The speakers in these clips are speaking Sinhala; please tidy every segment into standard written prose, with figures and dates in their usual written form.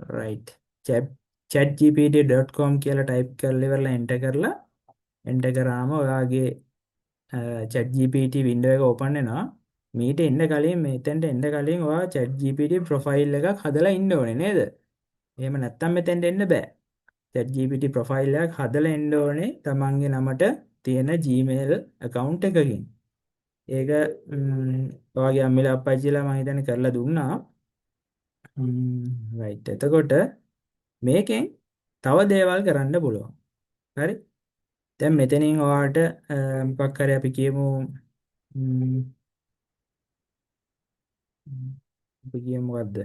right chat chatgpt.com කියලා ටයිප් කරලා ඉවරලා එන්ටර් කරලා එන්ටර් කරාම ඔයාගේ chatgpt වින්ඩෝ එක ඕපන් වෙනවා. මීට එන්න කලින් මෙතෙන්ට එන්න කලින් ඔයා chatgpt ප්‍රොෆයිල් එකක් හදලා ඉන්න ඕනේ නේද? එහෙම නැත්නම් මෙතෙන්ට එන්න බෑ. chatgpt ප්‍රොෆයිල් එකක් හදලා එන්න ඕනේ තමන්ගේ නමට තියෙන Gmail account එකකින්. ඒක ඔයාගේ අම්මලා අප්පච්චිලා මම හිතන්නේ කරලා දුන්නා. right එතකොට මේකෙන් තව දේවල් කරන්න පුළුවන්. හරි? දැන් මෙතනින් ඔයාට මොකක් හරි අපි කියමු අපි කියමු මොකද්ද?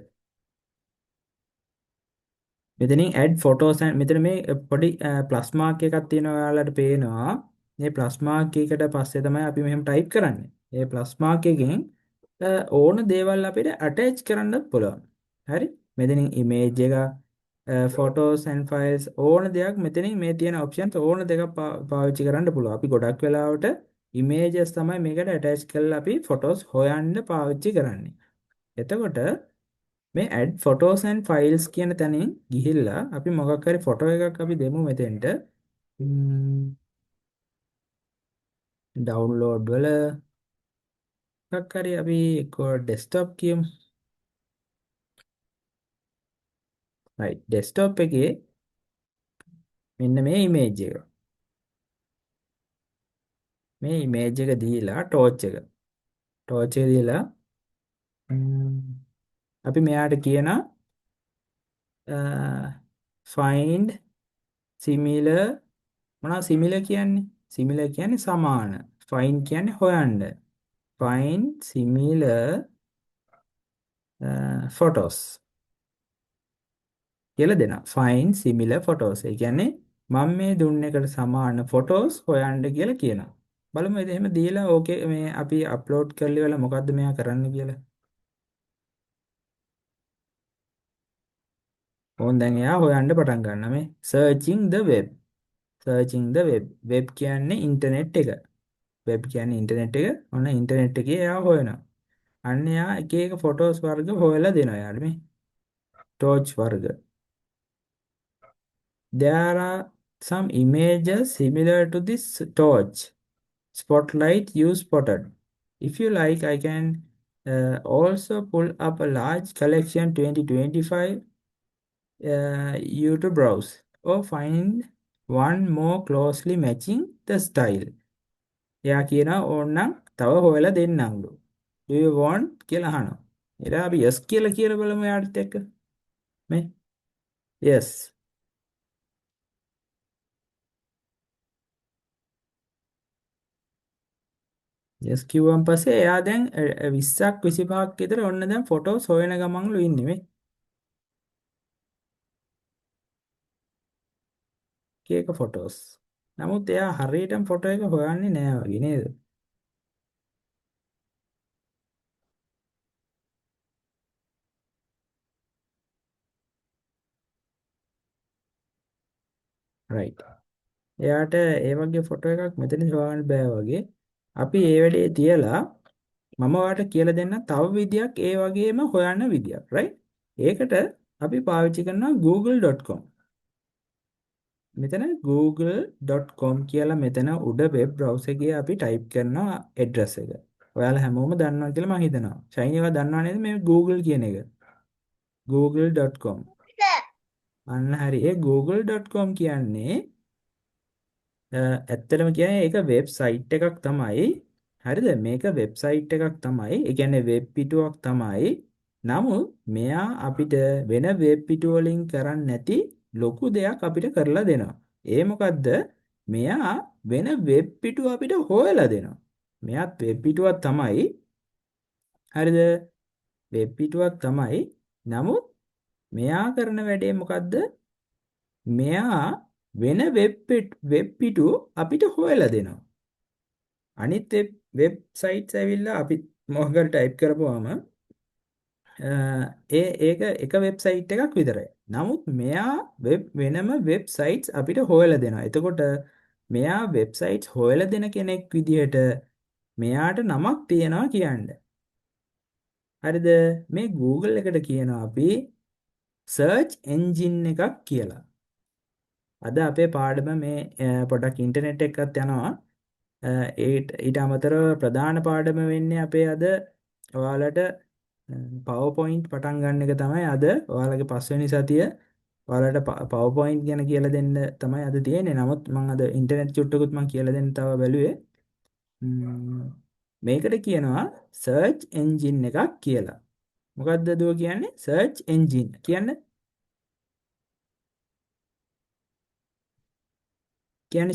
මෙතනින් add photos and මෙතන මේ පොඩි ප්ලස් මාක් එකක් තියෙනවා ඔයාලට පේනවා. මේ ප්ලස් මාක් එකට පස්සේ තමයි අපි මෙහෙම ටයිප් කරන්නේ. මේ ප්ලස් මාක් එකෙන් ඕන දේවල් අපිට attach කරන්නත් පුළුවන්. හරි? මෙතනින් image එක photos and files ඕන දෙයක් මෙතනින් මේ තියෙන options ඕන දෙකක් පාවිච්චි කරන්න පුළුවන්. අපි ගොඩක් වෙලාවට images තමයි මේකට attach කරලා අපි photos හොයන්න පාවිච්චි කරන්නේ. එතකොට මේ add photos and files කියන තැනින් ගිහිල්ලා අපි මොකක් හරි ෆොටෝ එකක් අපි දෙමු මෙතෙන්ට. ඩවුන්ලෝඩ් වල මොකක් හරි අපි එක්ක ඩෙස්ක්ටොප් කියමු. right ඩෙස්ක්ටොප් එකේ මෙන්න මේ ඉමේජ් එක. මේ ඉමේජ් එක දීලා ටෝච් එක දීලා අපි මෙයාට කියන find similar මොනවා similar කියන්නේ? similar කියන්නේ සමාන. find කියන්නේ හොයන්න. find similar photos කියලා දෙනවා. find similar photos. ඒ කියන්නේ මම මේ දුන්න එකට සමාන photos හොයන්න කියලා කියනවා. බලමු එහෙම දීලා ඕකේ මේ අපි අප්ලෝඩ් කරලා ඉවරලා මොකද්ද මෙයා කරන්න කියලා. ඕන් දැන් එයා හොයන්න පටන් ගන්නවා මේ searching the web. searching the web. web කියන්නේ ඉන්ටර්නෙට් එක. web කියන්නේ ඉන්ටර්නෙට් එක. ඔන්න ඉන්ටර්නෙට් එකේ එයා හොයනවා. අන්න එයා එක එක ෆොටෝස් වර්ග හොයලා දෙනවා යාළුවා මේ. torch වර්ග. There are some images similar to this torch. Spotlight you spotted. If you like, I can also pull up a large collection 2025 you to browse or find one more closely matching the style. එයා කියනවා ඕනනම් තව හොයලා දෙන්නම්ලු. Do you want කියලා අහනවා. ඊට අපි yes කියලා බලමු යාට එක්ක. මේ yes. yes කිව්වන් පස්සේ එයා දැන් 20ක් 25ක් විතර ඔන්න දැන් ෆොටෝස් හොයන ගමන්ලු ඉන්නේ මේ. එක ෆොටෝස්. නමුත් එයා හරියටම ෆොටෝ එක හොයන්නේ නෑ වගේ නේද? right. එයාට ඒ වගේ ෆොටෝ එකක් මෙතන හොයන්න බෑ වගේ. අපි ඒ වැඩේ තියලා මම ඔයාලට කියලා දෙන්න තව විදියක් ඒ වගේම හොයන්න විදියක්. right. ඒකට අපි පාවිච්චි කරනවා google.com. මෙතන google.com කියලා මෙතන උඩ වෙබ් බ්‍රවුසර් එකේ අපි ටයිප් කරනවා ඇඩ්‍රස් එක. ඔයාලා හැමෝම දන්නවා කියලා මම හිතනවා. ෂයින් ඒවා දන්නව නේද මේ google කියන එක? google.com. අන්න හරි. ඒ google.com කියන්නේ ඇත්තටම කියන්නේ ඒක වෙබ්සයිට් එකක් තමයි. හරිද? මේක වෙබ්සයිට් එකක් තමයි. ඒ කියන්නේ වෙබ් පිටුවක් තමයි. නමුත් මෙයා අපිට වෙන වෙබ් පිටු වලින් කරන්නේ නැති ලොකු දෙයක් අපිට කරලා දෙනවා. ඒ මොකද්ද? මෙයා වෙන වෙබ් පිටු අපිට හොයලා දෙනවා. මෙයාත් වෙබ් පිටුවක් තමයි. හරිද? වෙබ් පිටුවක් තමයි. නමුත් මෙයා කරන වැඩේ මොකද්ද? මෙයා වෙන වෙබ් පිටු අපිට හොයලා දෙනවා. අනිත් වෙබ්සයිට්ස් ඇවිල්ලා අපි මොකක්ද ටයිප් කරපුවාම ඒක එක වෙබ්සයිට් එකක් විතරයි. නමුත් මෙයා වෙනම වෙබ්සයිට්ස් අපිට හොයලා දෙනවා. එතකොට මෙයා වෙබ්සයිට්ස් හොයලා දෙන කෙනෙක් විදිහට මෙයාට නමක් තියනවා කියන්නේ. හරිද? මේ Google එකට කියනවා අපි සර්ච් එන්ජින් එකක් කියලා. අද අපේ පාඩම මේ පොඩක් ඉන්ටර්නෙට් එකත් යනවා. ඊට අමතරව ප්‍රධාන පාඩම වෙන්නේ අපේ අද ඔයාලට PowerPoint පටන් ගන්න එක තමයි අද ඔයාලගේ පස්වෙනි සතිය ඔයාලට PowerPoint ගැන කියලා දෙන්න තමයි අද තියෙන්නේ. නමුත් මම අද ඉන්ටර්නෙට් චුට්ටකුත් මම කියලා දෙන්න තව බැලුවේ. ම්ම්, මේකට කියනවා සර්ච් එන්ජින් එකක් කියලා. මොකක්ද දුව කියන්නේ? සර්ච් එන්ජින් කියන්නේ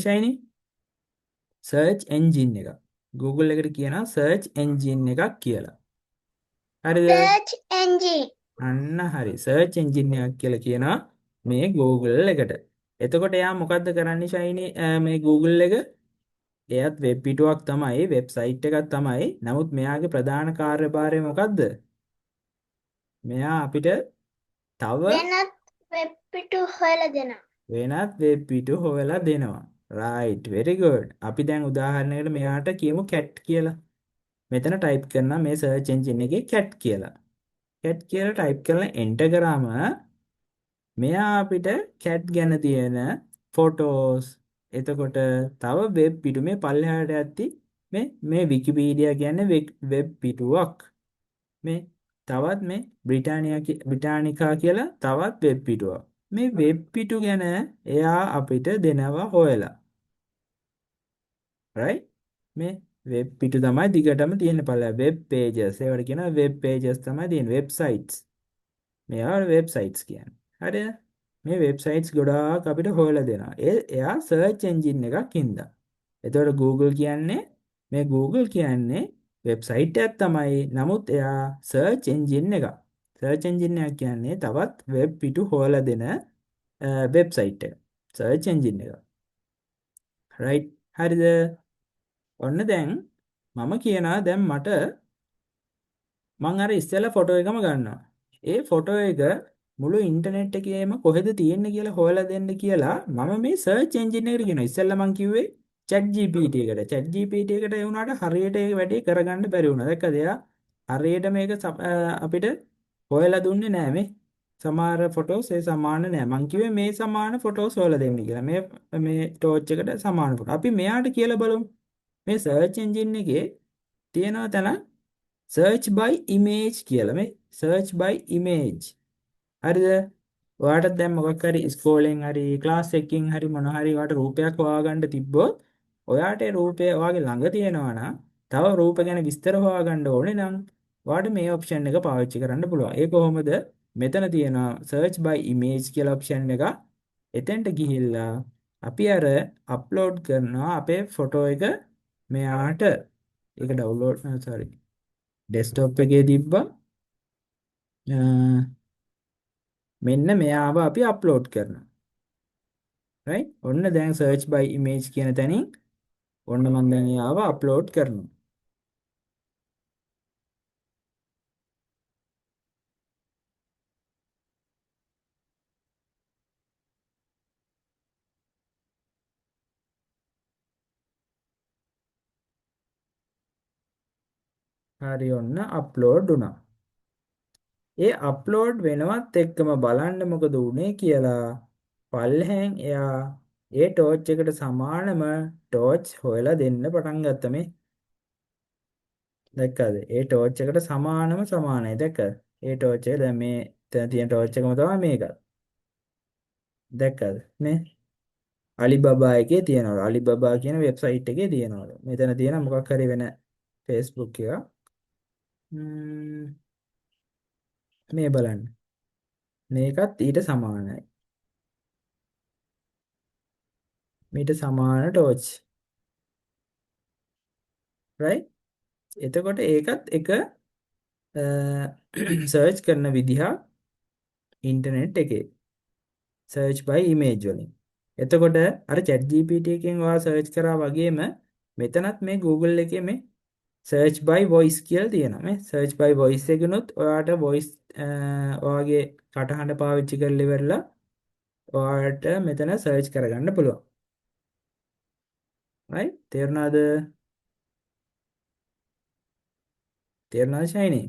ෂයිනි සර්ච් එන්ජින් එක. Google එකට කියනවා සර්ච් එන්ජින් එකක් කියලා. හරිද? search engine. අන්න හරි. සර්ච් එන්ජින් එකක් කියලා කියනවා මේ Google එකට. එතකොට එයා මොකද්ද කරන්නේ ෂයිනි මේ Google එක? එයත් වෙබ් පිටුවක් තමයි, වෙබ්සයිට් එකක් තමයි. නමුත් මෙයාගේ ප්‍රධාන කාර්යභාරය මොකද්ද? මෙයා අපිට තව වෙනත් වෙබ් පිටු හොයලා දෙනවා. වෙනත් වෙබ් පිටු හොයලා දෙනවා. right, very good. අපි දැන් උදාහරණයකට මෙයාට කියමු cat කියලා. මෙතන ටයිප් කරනවා මේ සර්ච් එන්ජින් එකේ cat කියලා. cat කියලා ටයිප් කරලා enter කරාම මෙයා අපිට cat ගැන තියෙන ෆොටෝස් එතකොට තව වෙබ් පිටු මේ පල්ලෙහාට යද්දි මේ විකිපීඩියා කියන්නේ වෙබ් පිටුවක්. මේ තවත් මේ බ්‍රිටානිකා කියලා තවත් වෙබ් පිටුවක්. මේ වෙබ් පිටු ගැන එයා අපිට දෙනවා හොයලා. right? මේ වෙබ් පිටු තමයි දිගටම තියෙන පළල වෙබ් pages. ඒවට කියනවා වෙබ් pages තමයි තියෙන වෙබ්සයිට්ස්. මේවා වෙබ්සයිට්ස් කියන්නේ. හරිද? මේ වෙබ්සයිට්ස් ගොඩාක් අපිට හොයලා දෙනවා. එයා සර්ච් එන්ජින් එකක් හින්දා. එතකොට Google කියන්නේ වෙබ්සයිට් එකක් තමයි. නමුත් එයා සර්ච් එන්ජින් එකක්. සර්ච් එන්ජින් එකක් කියන්නේ තවත් වෙබ් පිටු හොයලා දෙන වෙබ්සයිට් එක. සර්ච් එන්ජින් එක. right? හරිද? ඔන්න දැන් මම කියනවා දැන් මං අර ඉස්සෙල්ලා ෆොටෝ එකම ගන්නවා. ඒ ෆොටෝ එක මුළු ඉන්ටර්නෙට් එකේම කොහෙද තියෙන්නේ කියලා හොයලා දෙන්න කියලා මම මේ සර්ච් එන්ජින් එකට කියනවා. ඉස්සෙල්ලා මං කිව්වේ chat GPT එකට. chat GPT එකට ඒ වුණාට හරියට ඒ වැඩේ කරගන්න බැරි වුණා. දැක්කද එයා හරියට මේක අපිට හොයලා දුන්නේ නෑ මේ. සමහර ෆොටෝස් ඒ සමාන නෑ. මං කිව්වේ මේ සමාන ෆොටෝස් හොයලා දෙන්න කියලා. මේ ටෝච් එකට සමාන ෆොටෝ. අපි මෙයාට කියලා බලමු. මේ සර්ච් එන්ජින් එකේ තියෙනවා තැන search by image කියලා. මේ search by image. හරිද? ඔයාලට දැන් මොකක් හරි ස්කෝලෙන් හරි ක්ලාස් එකකින් හරි මොන හරි ඔයාලට රූපයක් හොයාගන්න තිබ්බොත් ඔයාට ඒ රූපය ඔයාගේ ළඟ තියෙනවා නම් තව රූප ගැන විස්තර හොයාගන්න ඕනේ නම් ඔයාට මේ ඔප්ෂන් එක පාවිච්චි කරන්න පුළුවන්. ඒ කොහොමද? මෙතන තියෙනවා search by image කියලා ඔප්ෂන් එක. එතෙන්ට ගිහිල්ලා අපි අර අප්ලෝඩ් කරනවා අපේ ෆොටෝ එක මෙයාට. ඒක ඩවුන්ලෝඩ් sorry ඩෙස්ක්ටොප් එකේ තිබ්බා. මෙන්න මෙයාව අපි අප්ලෝඩ් කරනවා. right? ඔන්න දැන් search by image කියන තැනින් ඔන්න මම දැන් එයාව අප්ලෝඩ් කරනවා. හරි ඔන්න අප්ලෝඩ් වුණා. ඒ අප්ලෝඩ් වෙනවත් එක්කම බලන්න මොකද වුනේ කියලා පල්ලෙහෙන් එයා ඒ ටෝච් එකට සමානම ටෝච් හොයලා දෙන්න පටන් ගත්තා මේ. දැක්කද? ඒ ටෝච් එකට සමානයි. දැක්කද? ඒ ටෝච් එක දැන් මේ තියෙන ටෝච් එකම තමයි මේක. දැක්කද? මේ අලිබබා එකේ තියෙනවලු. අලිබබා කියන වෙබ්සයිට් එකේ තියෙනවලු. මෙතන තියෙන මොකක් හරි වෙන Facebook එක. මේ බලන්න. මේකත් ඊට සමානයි. මීට සමාන ටෝච්. right? එතකොට ඒකත් එක සර්ච් කරන විදිහ ඉන්ටර්නෙට් එකේ. search by image වලින්. එතකොට අර chat GPT එකෙන් ඔයා සර්ච් කරා වගේම මෙතනත් මේ Google එකේ මේ search by voice කියලා තියෙනවා. මේ search by voice එකනොත් ඔයාට voice ඔයාගේ කටහඬ පාවිච්චි කරලා ඉවරලා ඔයාට මෙතන search කරගන්න පුළුවන්. right? තේරුණාද? තේරුණාද ෂයිනි?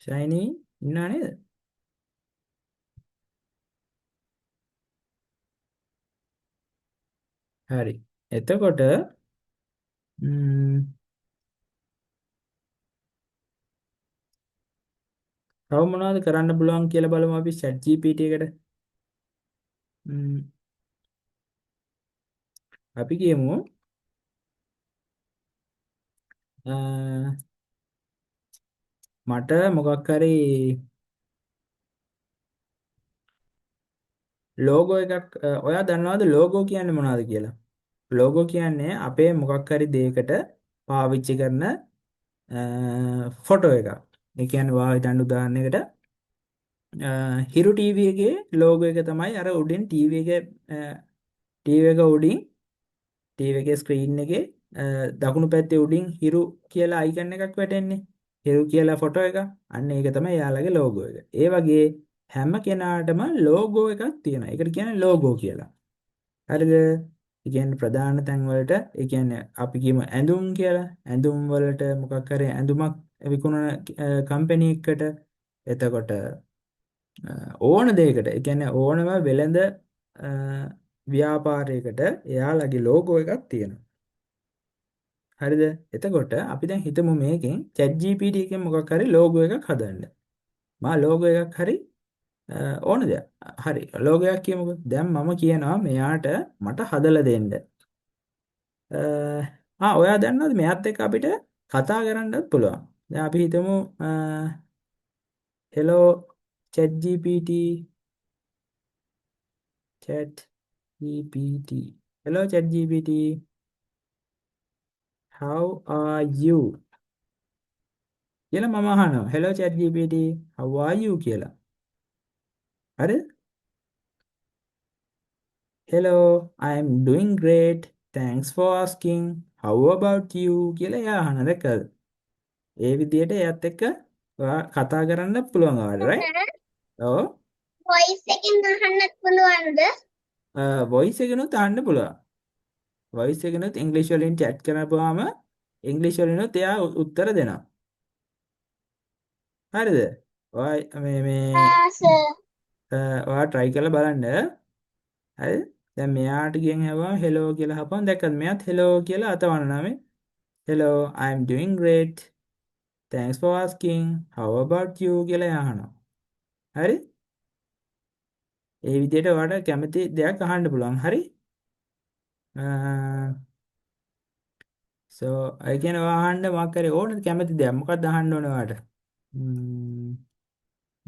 ෂයිනි ඉන්නා නේද? හරි. එතකොට ම්ම් තව මොනවද කරන්න පුළුවන් කියලා බලමු අපි chat GPT එකට. ම්ම් අපි කියමු අ, මට මොකක් හරි ලෝගෝ එකක් ඔයා දන්නවද ලෝගෝ කියන්නේ මොනවද කියලා? ලෝගෝ කියන්නේ අපේ මොකක් හරි දෙයකට පාවිච්චි කරන ෆොටෝ එකක්. ඒ කියන්නේ වා හිතන්න උදාහරණයකට හිරු ටීවී එකේ ලෝගෝ එක තමයි අර උඩින් ටීවී එක උඩින් ටීවී එකේ ස්ක්‍රීන් එකේ දකුණු පැත්තේ උඩින් හිරු කියලා අයිකන් එකක් වැටෙන්නේ. හිරු කියලා ෆොටෝ එක. අන්න ඒක තමයි යාළගේ ලෝගෝ එක. ඒ වගේ හැම කෙනාටම ලෝගෝ එකක් තියෙනවා. ඒකට කියන්නේ ලෝගෝ කියලා. හරිද? ඒ කියන්නේ ප්‍රධාන තැන් වලට ඒ කියන්නේ අපි කියමු ඇඳුම් කියලා. ඇඳුම් වලට මොකක් හරි ඇඳුමක් විකුණන කම්පැනි එකකට එතකොට ඕන දෙයකට ඒ කියන්නේ ඕනම වෙළඳ ව්‍යාපාරයකට එයාලගේ ලෝගෝ එකක් තියෙනවා. හරිද? එතකොට අපි දැන් හිතමු මේකෙන් ChatGPT එකෙන් මොකක් හරි ලෝගෝ එකක් හදන්න. මා ලෝගෝ එකක් හරි ඕන දෙයක්. හරි. ලෝගෝ එකක් කියමුකෝ. දැන් මම කියනවා මෙයාට මට හදලා දෙන්න. ඔයා දන්නවද මෙයාත් එක්ක අපිට කතා කරන්නත් පුළුවන්. දැන් අපි හිතමු hello ChatGPT ChatGPT hello ChatGPT how are you කියලා මම අහනවා hello ChatGPT how are you කියලා. හරිද? hello I am doing great thanks for asking how about you කියලා එයා අහන දැක්කද? ඒ විදිහට එයාත් එක්ක ඔයා කතා කරන්න පුළුවන් ආවද right? ඔව්. voice එකෙන් අහන්නත් පුළුවන්ද? voice එකනොත් අහන්න පුළුවන්. voice එකනොත් ඉංග්‍රීසි වලින් chat කරපුවාම ඉංග්‍රීසි වලිනුත් එයා උත්තර දෙනවා. හරිද? ඔයා sir. ඔයා try කරලා බලන්න. හරිද? දැන් මෙයාට ගියන් හැවම hello කියලා හපන් දැක්කද? මෙයාත් hello කියලා අතවනවා මේ. hello I am doing great thanks for asking how about you කියලා එයා අහනවා. හරි? ඒ විදිහට ඔයාට කැමති දෙයක් අහන්න පුළුවන්. හරි? so I can ඔයා අහන්න මොකක් හරි ඕනද කැමති දෙයක්. මොකක්ද අහන්න ඕනේ ඔයාට?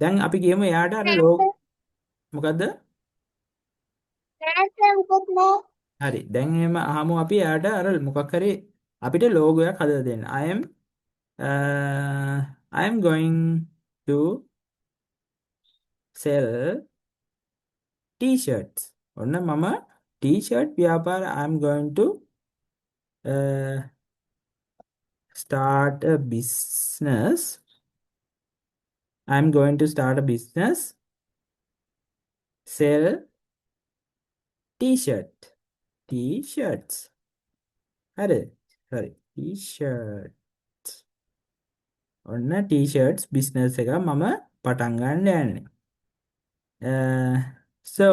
දැන් අපි කියමු එයාට අර මොකද්ද? නෑ sir මොකුත් නෑ. හරි. දැන් එහෙම අහමු අපි එයාට අර මොකක් හරි අපිට ලෝගෝ එකක් හදලා දෙන්න. I am going to sell t-shirts. ඔන්න මම t-shirt ව්‍යාපාර I am going to start a business. I am going to start a business sell t-shirts. හරි. හරි. t-shirt. ඔන්න t-shirts business එක මම පටන් ගන්න යන්නේ. So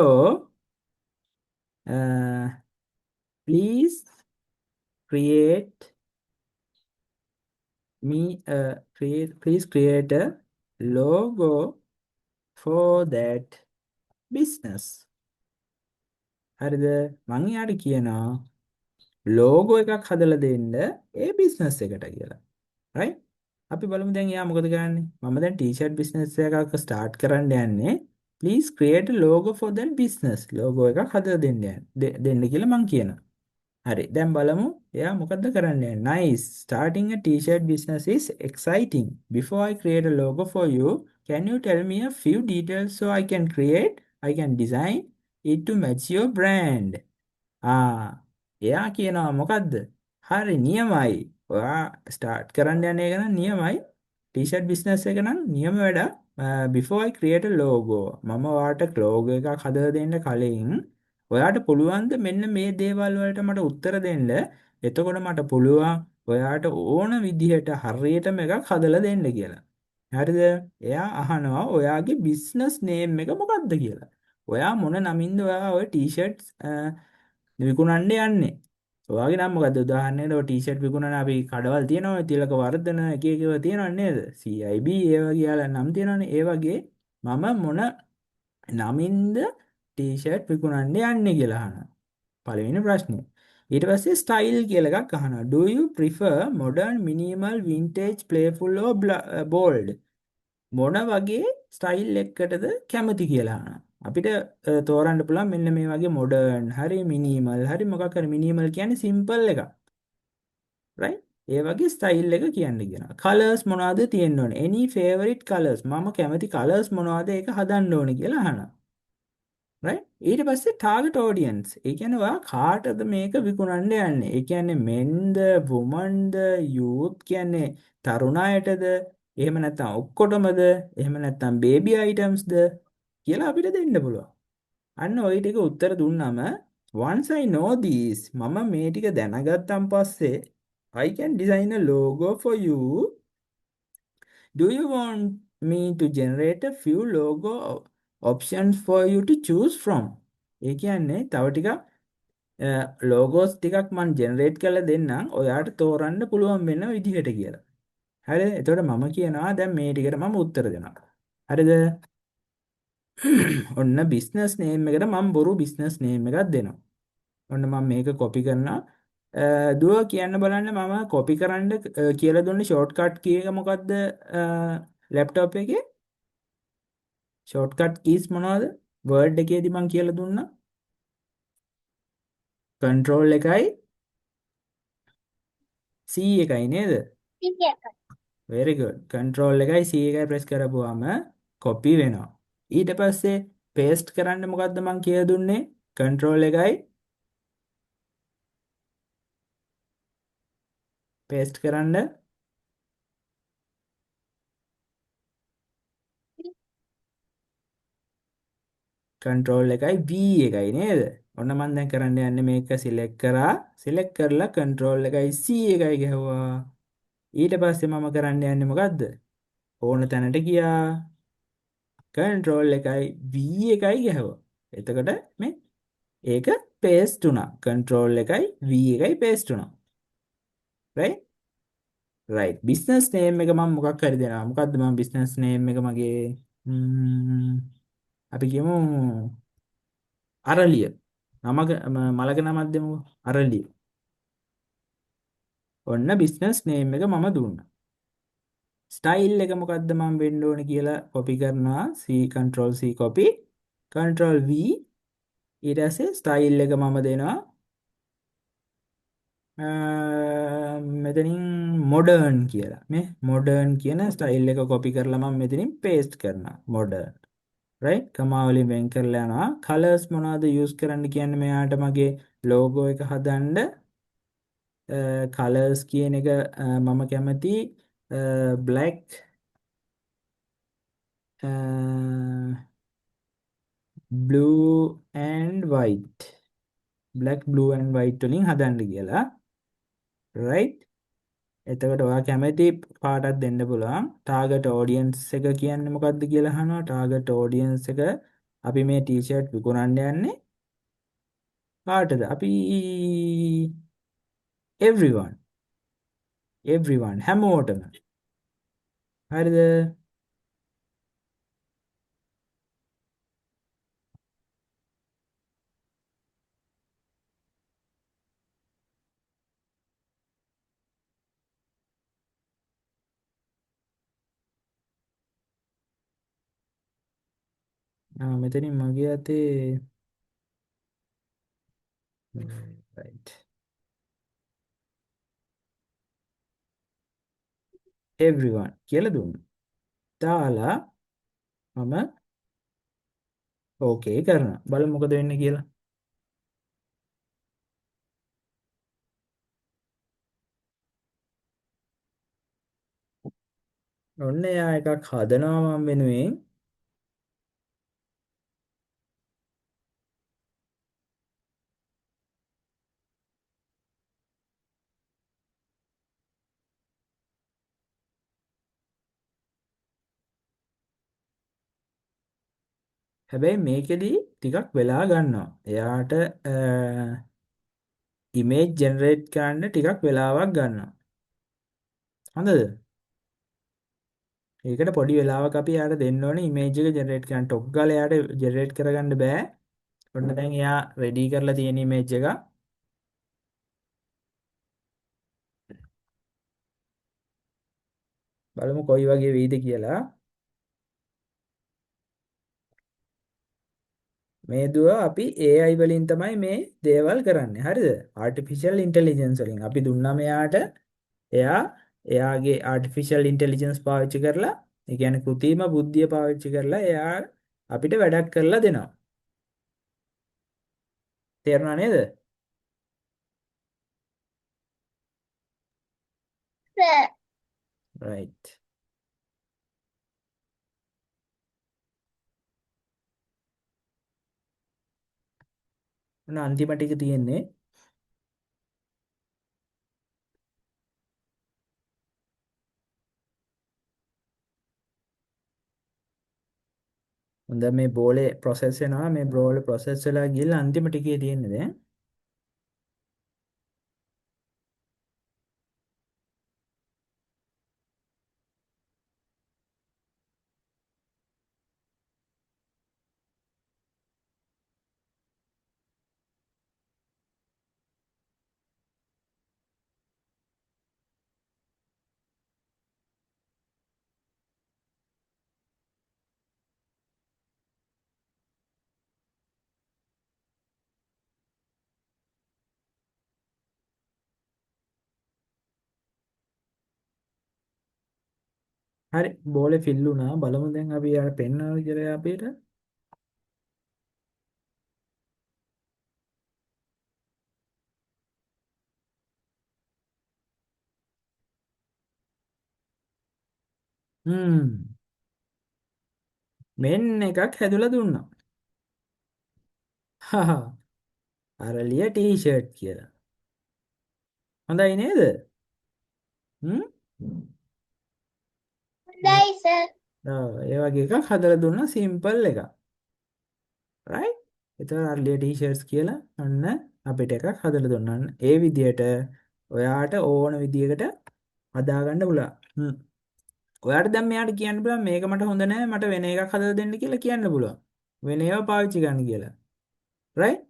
please create please create a logo for that business. හරිද? මං යාට කියනවා ලෝගෝ එකක් හදලා දෙන්න ඒ බිස්නස් එකට කියලා. right? අපි බලමු දැන් එයා මොකද කරන්නේ? මම දැන් t-shirt business එකක් start කරන්න යන්නේ. Please create a logo for that business. logo එකක් හදලා දෙන්න කියලා මං කියනවා. හරි. දැන් බලමු එයා මොකද්ද කරන්න යන්නේ. Nice. Starting a t-shirt business is exciting. Before I create a logo for you, can you tell me a few details so I can design it to match your brand? එයා කියනවා මොකද්ද? හරි නියමයි. ඔයා ස්ටාර්ට් කරන්න යන එක නම් නියමයි. ටී-ෂර්ට් බිස්නස් එක නම් නියම වැඩක්. before I create a logo මම ඔයාට ලෝගෝ එකක් හදලා දෙන්න කලින් ඔයාට පුළුවන් ද මෙන්න මේ දේවල් වලට මට උත්තර දෙන්න. එතකොට මට පුළුවන් ඔයාට ඕන විදිහට හරියටම එකක් හදලා දෙන්න කියලා. හරිද? එයා අහනවා ඔයාගේ බිස්නස් නේම් එක මොකක්ද කියලා. ඔයා මොන නමින්ද ඔයා ඔය ටී-ෂර්ට්ස් විකුණන්න යන්නේ? ඔයාගේ නම මොකද්ද? උදාහරණයකට ඔය ටී-ෂර්ට් විකුණන අපි කඩවල් තියෙනවා, තිලක වර්ධන එක එක ඒවා තියෙනව නේද? CIB ඒවා කියලා නම් තියෙනවනේ. ඒ වගේ මම මොන නමින්ද ටී-ෂර්ට් විකුණන්න යන්නේ කියලා අහනවා. පළවෙනි ප්‍රශ්නේ. ඊට පස්සේ ස්ටයිල් කියලා එකක් අහනවා. Do you prefer modern, minimal, vintage, playful or bold? මොන වගේ ස්ටයිල් එකකටද කැමති කියලා අහනවා. අපිට තෝරන්න පුළුවන් මෙන්න මේ වගේ මොඩර්න් හරි මිනිමල් හරි මොකක් හරි. මිනිමල් කියන්නේ සිම්පල් එකක්. right? ඒ වගේ ස්ටයිල් එක කියන්න කියනවා. කලර්ස් මොනවද තියෙන්න ඕනේ? any favorite colors? මම කැමති කලර්ස් මොනවද ඒක හදන්න ඕනේ කියලා අහනවා. right? ඊට පස්සේ ටාගට් ඔඩියන්ස්. ඒ කියන්නේ ඔයා කාටද මේක විකුණන්න යන්නේ? ඒ කියන්නේ menද, womanද, youth කියන්නේ තරුණ අයටද? එහෙම නැත්නම් ඔක්කොටමද? එහෙම නැත්නම් baby itemsද කියලා අපිට දෙන්න පුළුවන්. අන්න ওই ටික උත්තර දුන්නම once I know this මම මේ ටික දැනගත්තන් පස්සේ I can design a logo for you. Do you want me to generate a few logo options for you to choose from? ඒ කියන්නේ තව ටිකක් ලෝගෝස් ටිකක් මම ජෙනරේට් කරලා දෙන්නම් ඔයාට තෝරන්න පුළුවන් වෙන විදිහට කියලා. හරිද? එතකොට මම කියනවා දැන් මේ ටිකට මම උත්තර දෙනවා. හරිද? ඔන්න බිස්නස් නේම් එකට මම බොරු බිස්නස් නේම් එකක් දෙනවා. ඔන්න මම මේක කොපි කරනවා. දුව කියන්න බලන්න මම කොපි කරන්න කියලා දුන්නේ ෂෝට්කට් කී එක මොකද්ද ලැප්ටොප් එකේ? ෂෝට්කට් කීස් මොනවද? වර්ඩ් එකේදී මම කියලා දුන්නා. කන්ට්‍රෝල් එකයි C එකයි නේද? Tiga. very good. කන්ට්‍රෝල් එකයි C එකයි ප්‍රෙස් කරපුවාම කොපි වෙනවා. ඊට පස්සේ පේස්ට් කරන්න මොකද්ද මම කියලා දුන්නේ? කන්ට්‍රෝල් එකයි පේස්ට් කරන්න කන්ට්‍රෝල් එකයි V එකයි නේද? ඔන්න මම දැන් කරන්න යන්නේ මේක සිලෙක්ට් කරා. සිලෙක්ට් කරලා කන්ට්‍රෝල් එකයි C එකයි ගැහුවා. ඊට පස්සේ මම කරන්න යන්නේ මොකද්ද? ඕන තැනට ගියා. කන්ට්‍රෝල් එකයි V එකයි ගැහුවා. එතකොට මේ ඒක පේස්ට් වුණා. කන්ට්‍රෝල් එකයි V එකයි පේස්ට් වුණා. right? right. බිස්නස් නේම් එක මම මොකක් හරි දෙනවා. මොකද්ද මම බිස්නස් නේම් එක මගේ අපි කියමු අරලිය. මලක නමක් දෙමුකෝ. අරලිය. ඔන්න බිස්නස් නේම් එක මම දුන්නා. ස්ටයිල් එක මොකද්ද මම වෙන්න ඕනේ කියලා කොපි කරනවා. C control C copy control V ඊට පස්සේ ස්ටයිල් එක මම දෙනවා මෙතනින් මොඩර්න් කියලා. මේ මොඩර්න් කියන ස්ටයිල් එක කොපි කරලා මම මෙතනින් පේස්ට් කරනවා. මොඩර්න් right කමා වලින් වෙන් කරලා යනවා. කලර්ස් මොනවද යූස් කරන්න කියන්නේ මෙයාට මගේ ලෝගෝ එක හදන්න කලර්ස් කියන එක මම කැමති black blue and white black blue and white වලින් හදන්න කියලා right එතකොට ඔයා කැමති පාටක් දෙන්න පුළුවන් ටාගට් ඔඩියන්ස් එක කියන්නේ මොකක්ද කියලා අහනවා ටාගට් ඔඩියන්ස් එක අපි මේ ටී-ෂර්ට් විකුණන්න යන්නේ කාටද අපි everyone හැමෝටම හරිද මෙතනින් මගේ අතේ right everyone කියලා දුන්නා. දාලා මම ඕකේ කරනවා. බලමු මොකද වෙන්නේ කියලා. ඔන්න එයා එකක් හදනවා මම වෙනුවෙන්. හැබැයි මේකෙදි ටිකක් වෙලා ගන්නවා. එයාට ඉමේජ් ජෙනරේට් කරන්න ටිකක් වෙලාවක් ගන්නවා. හොඳද? ඒකට පොඩි වෙලාවක් අපි එයාට දෙන්න ඕනේ ඉමේජ් එක ජෙනරේට් කරන්න. ටොක් ගාලා එයාට ජෙනරේට් කරගන්න බෑ. ඔන්න දැන් එයා රෙඩි කරලා තියෙන ඉමේජ් එක. බලමු කොයි වගේ වෙයිද කියලා. මේ දුව අපි AI වලින් තමයි මේ දේවල් කරන්නේ. හරිද? ආටිෆිෂල් ඉන්ටෙලිජන්ස් වලින් අපි දුන්නා මෙයාට එයා එයාගේ ආටිෆිෂල් ඉන්ටෙලිජන්ස් පාවිච්චි කරලා ඒ කියන්නේ කෘත්‍රිම බුද්ධිය පාවිච්චි කරලා එයා අපිට වැඩක් කරලා දෙනවා. තේරුණා නේද? sir. right. ඔන්න අන්තිම ටික තියෙන්නේ හොඳ මේ බෝලේ ප්‍රොසෙස් වෙනවා මේ බෝලේ ප්‍රොසෙස් වෙලා ගිහලා අන්තිම ටිකේ තියෙන්නේ දැන් හරි බෝලේ ෆිල් වුණා බලමු දැන් අපි යාර පෙන්නනවා කියලා අපිට හ්ම් මෙන්න එකක් හැදුලා දුන්නා හහා අරලිය ටී-ෂර්ට් කියලා හොඳයි නේද හ්ම් හොඳයි sir. ඒ වගේ එකක් හදලා දුන්නා සිම්පල් එකක් right එතකොට අරලිය ටී-ෂර්ට්ස් කියලා අන්න අපිට එකක් හදලා දුන්නා ඒ විදියට ඔයාට ඕන විදියකට හදාගන්න පුළුවන් හ්ම් ඔයාට දැන් මෙයාට කියන්න පුළුවන් මේක මට හොඳ නෑ මට වෙන එකක් හදලා දෙන්න කියලා කියන්න පුළුවන්. වෙන ඒවා පාවිච්චි කරන්න කියලා. right?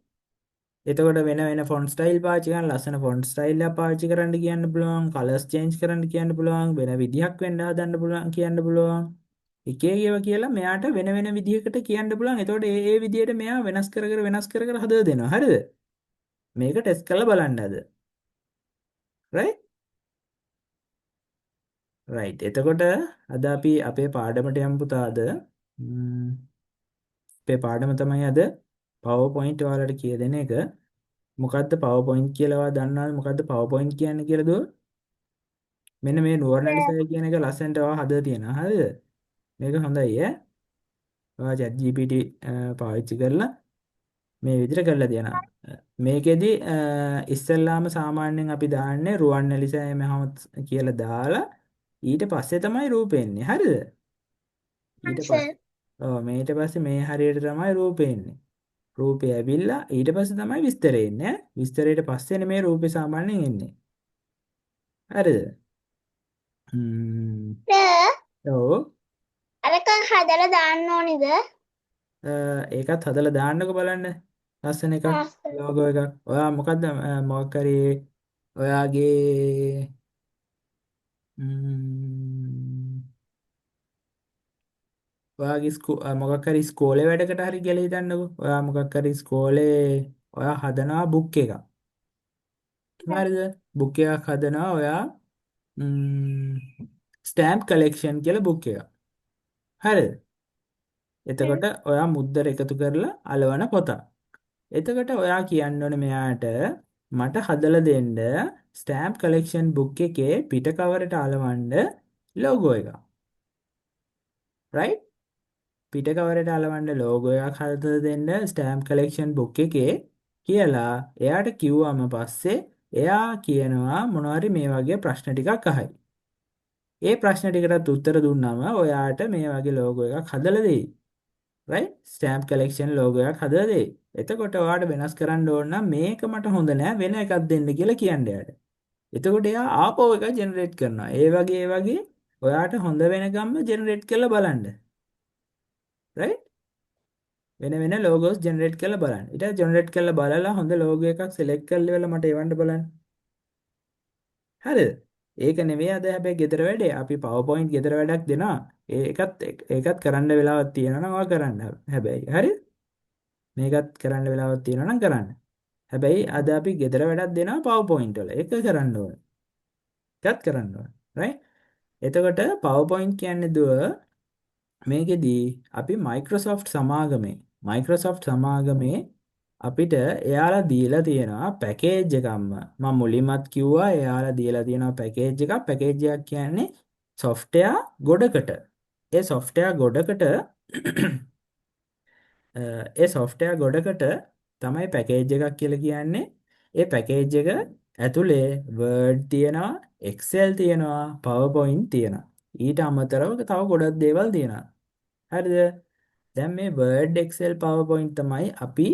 එතකොට වෙන වෙන ෆොන්ට් ස්ටයිල් පාවිච්චි කරන්න ලස්සන ෆොන්ට් ස්ටයිල් එකක් පාවිච්චි කරන්න කියන්න පුළුවන්. කලර්ස් චේන්ජ් කරන්න කියන්න පුළුවන්. වෙන විදිහක් වෙන්න හදන්න පුළුවන් කියන්න පුළුවන්. එක එක ඒවා කියලා මෙයාට වෙන වෙන විදිහකට කියන්න පුළුවන්. එතකොට ඒ විදිහට මෙයා වෙනස් කර කර හදලා දෙනවා. හරිද? මේක ටෙස්ට් කරලා බලන්න අද. right? right. එතකොට අද අපි අපේ පාඩමට යමු පුතා අද. අපේ පාඩම තමයි අද PowerPoint ඔයාලට කියලා දෙන එක. මොකද්ද PowerPoint කියලා ඔයා දන්නවද? මොකද්ද PowerPoint කියන්නේ කියලා දුව? මෙන්න මේ නුවරඑළිසය කියන එක ලස්සනට ඔයා හදලා තියෙනවා. හරිද? මේක හොඳයි ඈ. ඔයා ChatGPT පාවිච්චි කරලා මේ විදිහට කරලා තියෙනවා. මේකෙදි ඉස්සෙල්ලාම සාමාන්‍යයෙන් අපි දාන්නේ රුවන්වැලිසෑය මහත් කියලා දාලා ඊට පස්සේ තමයි රූපෙ එන්නේ. හරිද? ඊට sir. පස්සේ ඊට පස්සේ මේ හරියට තමයි රූපෙ එන්නේ. රූපය ඇවිල්ලා ඊට පස්සේ තමයි විස්තරය එන්නේ ඈ. විස්තරයට පස්සේනේ මේ රූපේ සාමාන්‍යයෙන් එන්නේ. හරිද? sir, ඔව්. අරක හදලා දාන්න ඕනිද? ඒකත් හදලා දාන්නකෝ බලන්න. ලස්සන එකක් ආ sir. ලෝගෝ එකක්. ඔයා මොකද්ද මොකක් හරි ඔයාගේ ඔයාගේ මොකක් හරි ඉස්කෝලේ වැඩකට හරි කියලා හිතන්නකෝ. ඔයා මොකක් හරි ඉස්කෝලේ ඔයා හදනවා බුක් එකක්. හරිද? බුක් එකක් හදනවා ඔයා ස්ටෑම්ප් කලෙක්ෂන් කියලා බුක් එකක්. හරිද? එතකොට ඔයා මුද්දර එකතු කරලා අලවන පොතක්. එතකොට ඔයා කියන්න ඕනේ මෙයාට මට හදලා දෙන්න ස්ටෑම්ප් කලෙක්ෂන් බුක් එකේ පිට කවරට අලවන්න ලෝගෝ එකක්. right? පිට කවරට අලවන්න ලෝගෝ එකක් හදලා දෙන්න ස්ටෑම්ප් කලෙක්ෂන් බුක් එකේ කියලා එයාට කිව්වම පස්සේ එයා කියනවා මොනවාරි මේ වගේ ප්‍රශ්න ටිකක් අහයි. ඒ ප්‍රශ්න ටිකටත් උත්තර දුන්නාම ඔයාට මේ වගේ ලෝගෝ එකක් හදලා දෙයි. right stamp collection logo එකක් හදලා දෙයි. එතකොට ඔයාට වෙනස් කරන්න ඕන නම් මේක මට හොඳ නෑ වෙන එකක් දෙන්න කියලා කියන්න යාට. එතකොට එයා ආපහු එක ජෙනරේට් කරනවා. ඒ වගේ ඔයාට හොඳ වෙනකම්ම ජෙනරේට් කරලා බලන්න. right වෙන logos ජෙනරේට් කරලා බලන්න. ඊට ජෙනරේට් කරලා බලලා හොඳ logo එකක් select කරලා ඉවරලා මට එවන්න බලන්න. හරිද? ඒක නෙවෙයි අද හැබැයි ගෙදර වැඩේ. අපි PowerPoint ගෙදර වැඩක් දෙනවා. ඒකත් කරන්න වෙලාවක් තියෙනවා නම් ඔයා කරන්න. හැබැයි හරි? මේකත් කරන්න වෙලාවක් තියෙනවා නම් කරන්න. හැබැයි අද අපි ගෙදර වැඩක් දෙනවා PowerPoint වල. ඒක කරන්න ඕනේ. ඒකත් කරන්න ඕනේ. right? එතකොට PowerPoint කියන්නේ දුව මේකෙදී අපි Microsoft සමාගමේ අපිට එයාලා දීලා තියෙනවා පැකේජ් එකක්ම මම මුලින්මත් කිව්වා එයාලා දීලා තියෙනවා පැකේජ් එකක් කියන්නේ software ගොඩකට ඒ software ගොඩකට ඒ software ගොඩකට තමයි පැකේජ් එකක් කියලා කියන්නේ ඒ පැකේජ් එක ඇතුලේ Word තියෙනවා Excel තියෙනවා PowerPoint තියෙනවා ඊට අමතරව තව ගොඩක් දේවල් තියෙනවා හරිද දැන් මේ Word Excel PowerPoint තමයි අපි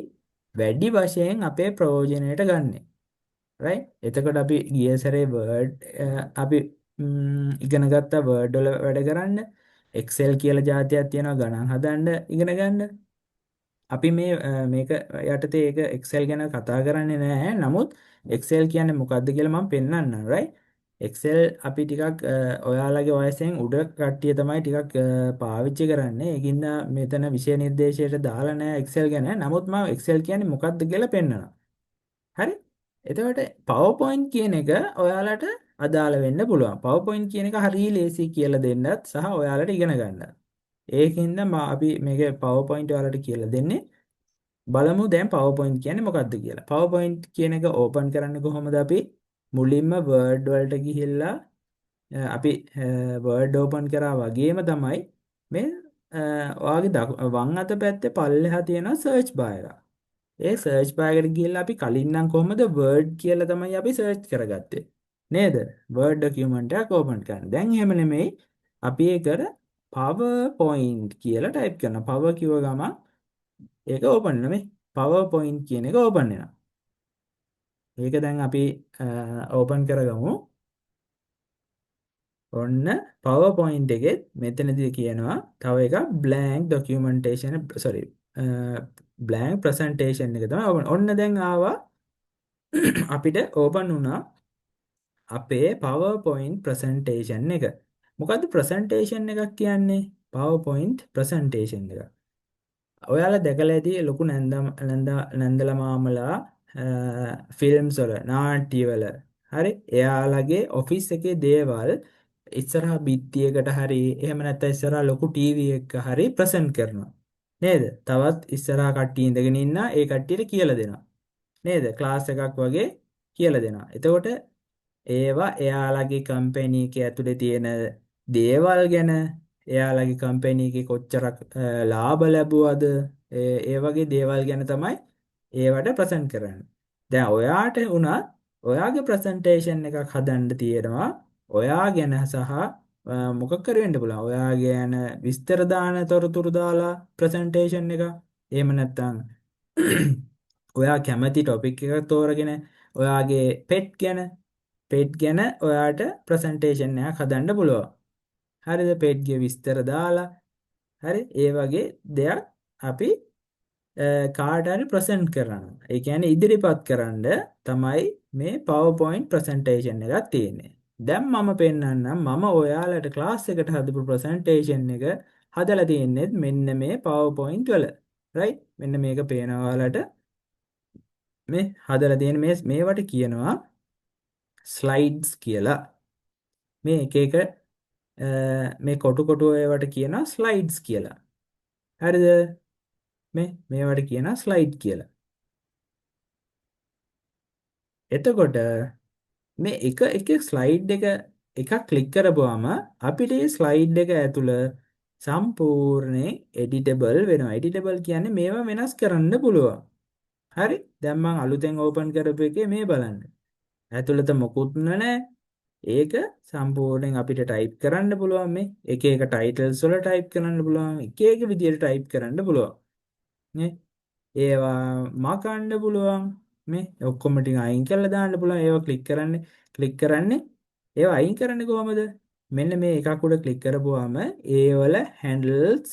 වැඩි වශයෙන් අපේ ප්‍රයෝජනයට ගන්නෙ. right? එතකොට අපි ගිය සැරේ Word අපි ඉගෙන ගත්තා Word වල වැඩ කරන්න. Excel කියලා જાතියක් තියෙනවා ගණන් හදන්න ඉගෙන ගන්න. අපි මේක යටතේ ඒක Excel ගැන කතා කරන්නේ නැහැ. නමුත් Excel කියන්නේ මොකක්ද කියලා මම පෙන්නන්නම්. right? Excel අපි ටිකක් ඔයාලගේ වයසෙන් උඩ කට්ටිය තමයි ටිකක් පාවිච්චි කරන්නේ. ඒකින්ද මෙතන විෂය නිර්දේශයට දාලා නැහැ Excel ගැන. නමුත් මම Excel කියන්නේ මොකක්ද කියලා පෙන්නනවා. හරි? එතකොට PowerPoint කියන එක ඔයාලට අදාළ වෙන්න පුළුවන්. PowerPoint කියන එක හරිය ලේසි කියලා දෙන්නත් සහ ඔයාලට ඉගෙන ගන්නත්. ඒකින්ද අපි මේක PowerPoint ඔයාලට කියලා දෙන්නේ. බලමු දැන් PowerPoint කියන්නේ මොකක්ද කියලා. PowerPoint කියන එක ඕපන් කරන්නේ කොහොමද අපි? මුලින්ම Word වලට ගිහිල්ලා අපි Word open කරා වගේම තමයි මේ ඔයාගේ වම් අත පැත්තේ පල්ලෙහා තියෙන search bar එක. ඒ search bar එකට ගිහිල්ලා අපි කලින් නම් කොහොමද Word කියලා තමයි අපි search කරගත්තේ. නේද? Word document එකක් open කරන්න. දැන් එහෙම නෙමෙයි. අපි ඒකට PowerPoint කියලා type කරනවා. power කිව්ව ගමන් ඒක open නෙමෙයි. PowerPoint කියන එක open වෙනවා. ඒක දැන් අපි open කරගමු. ඔන්න PowerPoint එකෙත් මෙතනදී කියනවා තව එකක් blank documentation sorry blank presentation එක තමයි ඔන්න දැන් ආවා අපිට open වුණා අපේ PowerPoint presentation එක. මොකද්ද presentation එකක් කියන්නේ? PowerPoint presentation එක. ඔයාලා දැකලා ඇති ලොකු නැන්දලා මාමලා ෆිල්ම්ස් වල නාට්‍ය වල හරි එයාලගේ ඔෆිස් එකේ දේවල් ඉස්සරහා බිත්තියකට හරි එහෙම නැත්නම් ඉස්සරහා ලොකු ටීවී එකක හරි ප්‍රසන්ට් කරනවා නේද? තවත් ඉස්සරහා කට්ටිය ඉඳගෙන ඉන්නා ඒ කට්ටියට කියලා දෙනවා. නේද? ක්ලාස් එකක් වගේ කියලා දෙනවා. එතකොට ඒවා එයාලගේ කම්පැනි එකේ ඇතුලේ තියෙන දේවල් ගැන එයාලගේ කම්පැනි එකේ කොච්චරක් ලාභ ලැබුවද ඒ වගේ දේවල් ගැන තමයි ඒවට ප්‍රසන්ට් කරන්නේ. දැන් ඔයාට උනත් ඔයාගේ ප්‍රසන්ටේෂන් එකක් හදන්න තියෙනවා. ඔයා ගැන සහ මොකක් කර වෙන්න පුළුවන්. ඔයා ගැන විස්තර දාන තොරතුරු දාලා ප්‍රසන්ටේෂන් එක. එහෙම නැත්නම් ඔයා කැමති ටොපික් එකක් තෝරගෙන ඔයාගේ පෙට් ගැන ඔයාට ප්‍රසන්ටේෂන් එකක් හදන්න පුළුවන්. හරිද? පෙට්ගේ විස්තර දාලා හරි ඒ වගේ දෙයක් අපි කාට හරි ප්‍රසන්ට් කරනවා. ඒ කියන්නේ ඉදිරිපත් කරන්න තමයි මේ PowerPoint presentation එකක් තියෙන්නේ. දැන් මම පෙන්නන්නම් මම ඔයාලට ක්ලාස් එකට හදපු presentation එක හදලා තියෙන්නේ මෙන්න මේ PowerPoint වල. right? මෙන්න මේක පේනවා ඔයාලට. මේ හදලා තියෙන මේවට කියනවා slides කියලා. මේ එක මේ කොටු ඒවට කියනවා slides කියලා. හරිද? මේවට කියනවා slide කියලා. එතකොට මේ එක ස්ලයිඩ් එකක් ක්ලික් කරපුවාම අපිට මේ ස්ලයිඩ් එක ඇතුළ සම්පූර්ණයෙන් එඩිටබල් වෙනවා. එඩිටබල් කියන්නේ මේවා වෙනස් කරන්න පුළුවන්. හරි? දැන් මම අලුතෙන් ඕපන් කරපු එකේ මේ බලන්න. ඇතුළත මොකුත් නැහැ. ඒක සම්පූර්ණයෙන් අපිට ටයිප් කරන්න පුළුවන් මේ එක එක ටයිටල්ස් වල ටයිප් කරන්න පුළුවන් එක එක විදියට ටයිප් කරන්න පුළුවන් නේ ඒවා මකන්න පුළුවන් මේ ඔක්කොම ටික අයින් කරලා දාන්න පුළුවන් ඒවා ක්ලික් කරන්නේ ඒවා අයින් කරන්නේ කොහමද මෙන්න මේ එකක් උඩ ක්ලික් කරපුවාම ඒ වල හැන්ඩල්ස්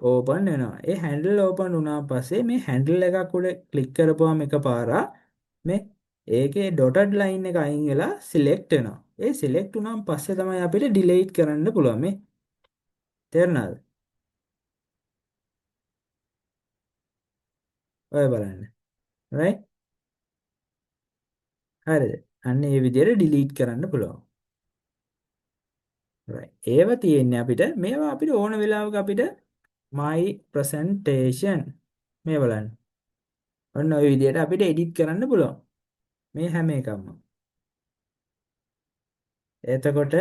ඕපන් වෙනවා ඒ හැන්ඩල් ඕපන් වුණාන් පස්සේ මේ හැන්ඩල් එකක් උඩ ක්ලික් කරපුවාම එකපාරක් මේ ඒකේ ඩොටඩ් ලයින් එක අයින් වෙලා සිලෙක්ට් වෙනවා ඒ සිලෙක්ට් වුණාන් පස්සේ තමයි අපිට ඩිලීට් කරන්න පුළුවන් මේ තේරුණාද ඔය බලන්න right හරිද අන්න ඒ විදිහට ඩිලීට් කරන්න පුළුවන් right ඒව තියෙන්නේ අපිට මේවා අපිට ඕන වෙලාවක අපිට my presentation මේ බලන්න ඔන්න ඔය විදිහට අපිට එඩිට් කරන්න පුළුවන් මේ හැම එකක්ම එතකොට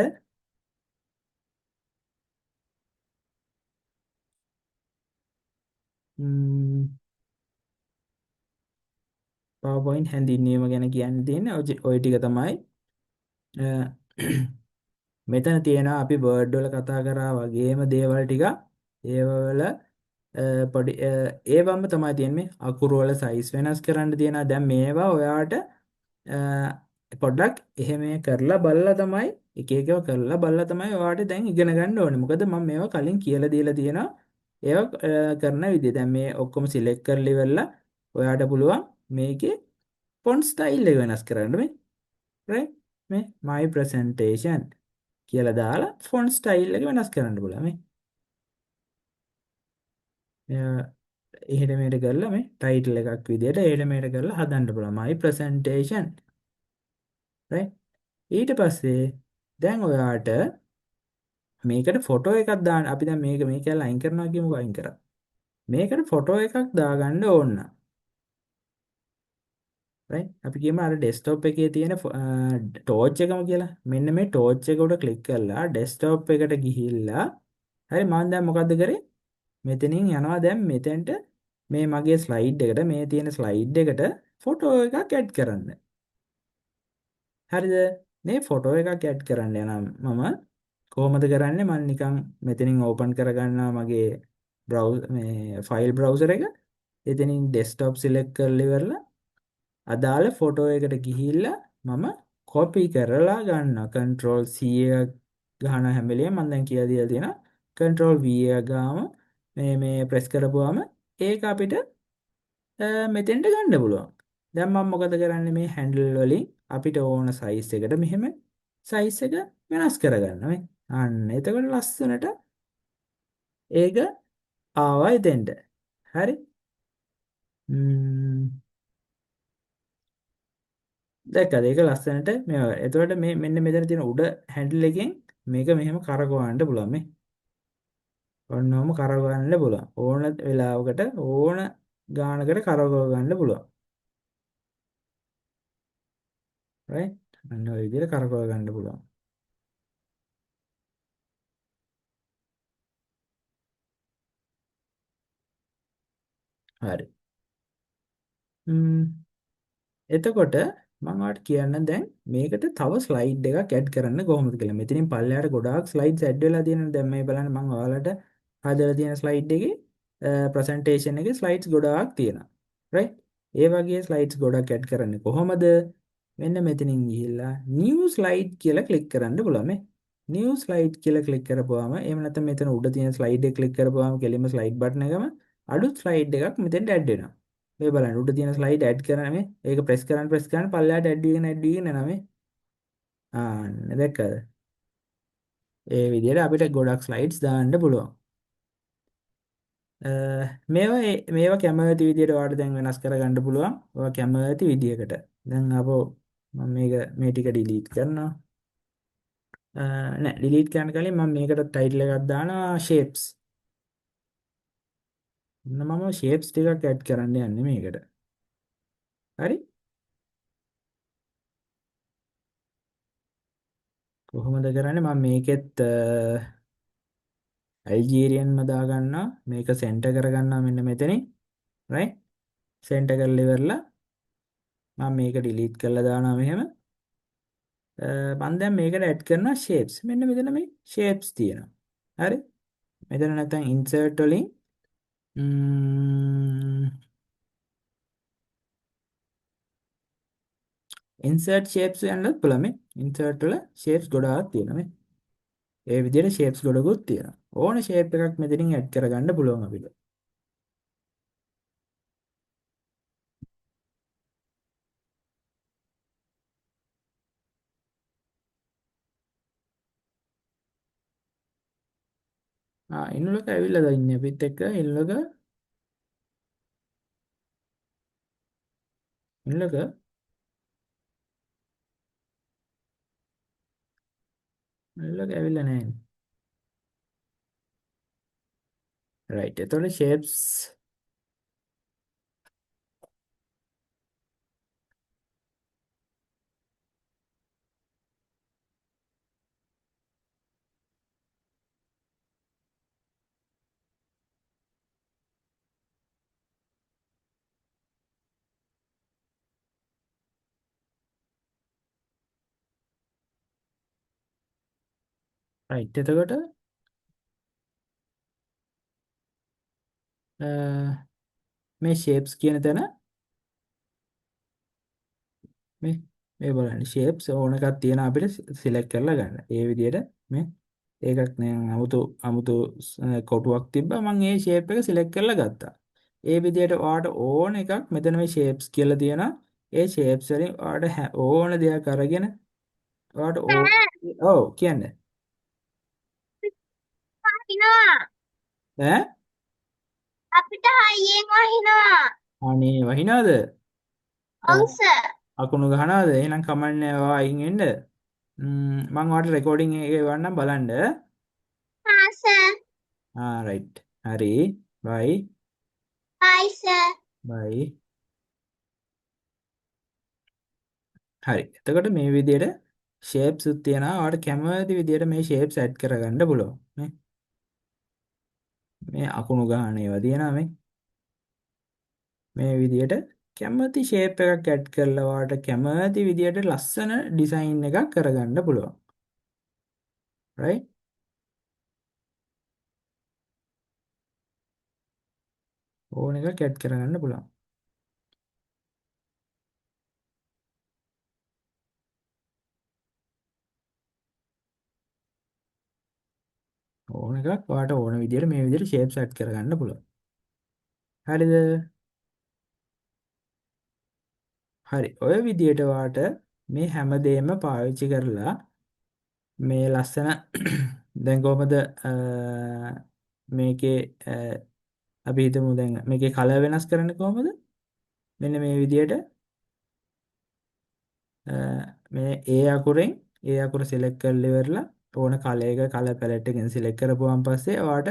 PowerPoint හැඳින්වීම ගැන කියන්න තියෙන්නේ ඔය ටික තමයි අ, මෙතන තියෙනවා අපි Word වල කතා කරා වගේම දේවල් ටික ඒවවල පොඩි ඒවම තමයි තියෙන්නේ අකුරු වල සයිස් වෙනස් කරන්න තියෙනවා දැන් මේවා ඔයාට පොඩ්ඩක් එහෙම කරලා බලලා තමයි එක එකව කරලා බලලා තමයි ඔයාට දැන් ඉගෙන ගන්න ඕනේ මොකද මම මේවා කලින් කියලා දීලා තියෙනවා ඒවා කරන විදිය දැන් මේ ඔක්කොම සිලෙක්ට් කරලා ඉවරලා ඔයාට පුළුවන් මේකේ ෆොන්ට් ස්ටයිල් එක වෙනස් කරන්න මේ right මේ my presentation කියලා දාලා ෆොන්ට් ස්ටයිල් එක වෙනස් කරන්න පුළුවන් මේ එහෙට මෙහෙට කරලා මේ ටයිටල් එකක් විදියට එහෙට මෙහෙට කරලා හදන්න පුළුවන් my presentation right ඊට පස්සේ දැන් ඔයාට මේකට ෆොටෝ එකක් දාන්න අපි දැන් මේක ඇල්ල අයින් කරනවා කියමුකෝ අයින් කරා මේකට ෆොටෝ එකක් දාගන්න ඕන නම් right අපි කියමු අර ඩෙස්ක්ටොප් එකේ තියෙන ටෝච් එකම කියලා මෙන්න මේ ටෝච් එක උඩ ක්ලික් කරලා ඩෙස්ක්ටොප් එකට ගිහිල්ලා හරි මම දැන් මොකද්ද කරේ මෙතනින් යනවා දැන් මෙතෙන්ට මේ මගේ ස්ලයිඩ් එකට මේ තියෙන ස්ලයිඩ් එකට ෆොටෝ එකක් ඇඩ් කරන්න. හරිද? මේ ෆොටෝ එකක් ඇඩ් කරන්න යනවා මම කොහොමද කරන්නේ මම නිකන් මෙතනින් ඕපන් කරගන්නවා මගේ මේ ෆයිල් බ්‍රවුසර් එක. එතනින් ඩෙස්ක්ටොප් සිලෙක්ට් කරලා ඉවරලා අදාළ ෆොටෝ එකට ගිහිල්ලා මම කොපි කරලා ගන්නවා. control C එක ගහන හැම වෙලේම මම දැන් කියලා දීලා තියෙනවා. control V එක ගාම මේ ප්‍රෙස් කරපුවාම ඒක අපිට මෙතෙන්ට ගන්න පුළුවන්. දැන් මම මොකද කරන්නේ මේ හැන්ඩල් වලින් අපිට ඕන සයිස් එකට මෙහෙම සයිස් එක වෙනස් කරගන්න මේ. අන්න එතකොට ලස්සනට ඒක ආවා එතෙන්ට. හරි? දැක්කද ඒක ලස්සනට මේවා. එතකොට මේ මෙන්න මෙතන තියෙන උඩ හැන්ඩල් එකෙන් මේක මෙහෙම කරකවන්න පුළුවන් මේ. ඔන්නෝම කරකවන්න පුළුවන්. ඕන වෙලාවකට ඕන ගානකට කරකව ගන්න පුළුවන්. right? අන්න ඔය විදිහට කරකව ගන්න පුළුවන්. හරි. එතකොට මම ඔයාලට කියන්න දැන් මේකට තව ස්ලයිඩ් එකක් ඇඩ් කරන්න කොහොමද කියලා. මෙතනින් පල්ලෙහාට ගොඩාක් ස්ලයිඩ්ස් ඇඩ් වෙලා තියෙනවා. දැන් මේ බලන්න මම ඔයාලට හදලා තියෙන ස්ලයිඩ් එකේ ප්‍රසන්ටේෂන් එකේ ස්ලයිඩ්ස් ගොඩාක් තියෙනවා. right? ඒ වගේ ස්ලයිඩ්ස් ගොඩක් ඇඩ් කරන්නේ කොහොමද? මෙන්න මෙතනින් ගිහිල්ලා new slide කියලා ක්ලික් කරන්න පුළුවන් මේ. new slide කියලා ක්ලික් කරපුවාම එහෙම නැත්නම් මෙතන උඩ තියෙන ස්ලයිඩ් එක ක්ලික් කරපුවාම කෙලින්ම ස්ලයිඩ් බටන් එකම අලුත් ස්ලයිඩ් එකක් මෙතෙන්ට ඇඩ් වෙනවා. මේ බලන්න උඩ තියෙන ස්ලයිඩ් ඇඩ් කරන මේ ඒක ප්‍රෙස් කරන පල්ලෙහාට ඇඩ් වීගෙන යනවා මේ ආන්න දැක්කද ඒ විදිහට අපිට ගොඩක් ස්ලයිඩ්ස් දාන්න පුළුවන් මේවා කැමති විදිහට ඔයාලට දැන් වෙනස් කරගන්න පුළුවන් ඔයා කැමති විදිහකට දැන් අපෝ මම මේ ටික ඩිලීට් කරනවා නෑ ඩිලීට් කරන්න කලින් මම මේකට ටයිටල් එකක් දානවා shapes මම shapes ටිකක් ඇඩ් කරන්න යන්නේ මේකට හරි කොහොමද කරන්නේ මම මේකෙත් අල්ජීරියන්ම දාගන්නවා මේක සෙන්ටර් කරගන්නවා මෙන්න මෙතනින් right සෙන්ටර් කරලා ඉවරලා මම මේක ඩිලීට් කරලා දානවා මෙහෙම මම දැන් මේකට ඇඩ් කරනවා shapes. මෙන්න මෙතන මේ shapes තියෙනවා. හරි? මෙතන නැත්නම් insert වලින් insert shapes යන්නත් පුළුවන් මේ. insert වල shapes ගොඩාක් තියෙනවා මේ. ඒ විදිහට shapes ගොඩකුත් තියෙනවා. ඕන shape එකක් මෙතනින් ඇඩ් කරගන්න පුළුවන් අපිට. ඉන්නලක ඇවිල්ලා ඉන්නේ අපිත් එක්ක ඉන්නලක ඇවිල්ලා නැහැ. right එතකොට shapes right එතකොට මේ shapes කියන තැන මේ මේ බලන්න shapes ඕන එකක් තියෙන අපිට select කරලා ගන්න. ඒ විදිහට මේ ඒකක් නෑ අමුතු කොටුවක් තිබ්බා මම ඒ shape එක select කරලා ගත්තා. ඒ විදිහට ඔයාට ඕන එකක් මෙතන මේ shapes කියලා තියෙනවා. ඒ shapes වලින් ඔයාට ඕන දෙයක් අරගෙන ඔයාට ඔව් කියන්නේ වහිනවා. ඈ අපිට හයියෙන් වහිනවා. අනේ වහිනවද? ඔව් සර්. අකුණු ගහනවද? එහෙනම් කමන්නේ ඔයා අයින් වෙන්න. මම ඔයාලට රෙකෝඩින් එක එවන්නම් බලන්න. හා සර්. right. හරි. bye. බයි සර්. bye. හරි. එතකොට මේ විදිහට shapes උත් තියනවා. ඔයාලට කැමති විදිහට මේ shapes add කරගන්න පුළුවන්. මේ අකුණු ගහන ඒවා තියෙනවා මේ විදිහට කැමති shape එකක් add කරලා ඔයාලට කැමති විදිහට ලස්සන design එකක් කරගන්න පුළුවන්. right? ඕන එකක් add කරගන්න පුළුවන්. ඕන එකක් ඔයාලට ඕන විදිහට මේ විදිහට shapes add කරගන්න පුළුවන්. හරිද? හරි. ඔය විදිහට ඔයාලට මේ හැමදේම පාවිච්චි කරලා මේ ලස්සන දැන් කොහමද මේකේ අපි හිතමු දැන් මේකේ කලර් වෙනස් කරන්නේ කොහමද? මෙන්න මේ විදිහට මේ ඒ අකුර select කරලා ඉවරලා ඕන කලර් එක කලර් palette එකෙන් select කරපුවාන් පස්සේ ඔයාට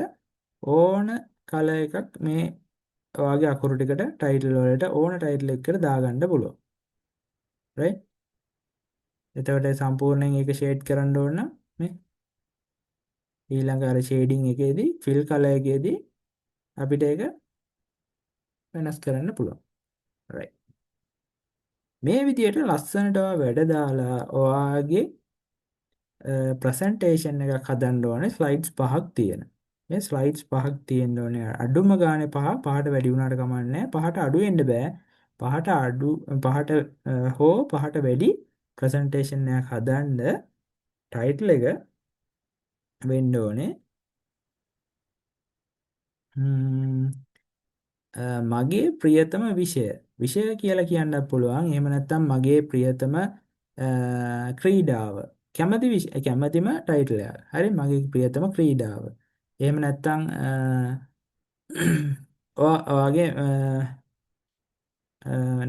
ඕන කලර් එකක් මේ ඔයාගේ අකුරු ටිකට title වලට ඕන title එකකට දාගන්න පුළුවන්. right? එතකොට සම්පූර්ණයෙන් ඒක shade කරන්න ඕන නම් මේ ඊළඟ අර shading එකේදී fill color එකේදී අපිට ඒක වෙනස් කරන්න පුළුවන්. right. මේ විදිහට ලස්සනට වැඩ දාලා ඔයාගේ ප්‍රසන්ටේෂන් එකක් හදන්න ඕනේ slides 5ක් තියෙන. මේ slides 5ක් තියෙන්න ඕනේ. අඩුම ගානේ පහට වැඩි වුණාට කමක් නැහැ. පහට අඩු වෙන්න බෑ. පහට වැඩි ප්‍රසන්ටේෂන් එකක් හදන්න ටයිටල් එක වෙන්න ඕනේ. මගේ ප්‍රියතම විෂය කියලා කියන්නත් පුළුවන්. එහෙම නැත්නම් මගේ ප්‍රියතම ක්‍රීඩාව. කැමැතිම ටයිටල් එක. හරි මගේ ප්‍රියතම ක්‍රීඩාව. එහෙම නැත්නම් ඔයාගේ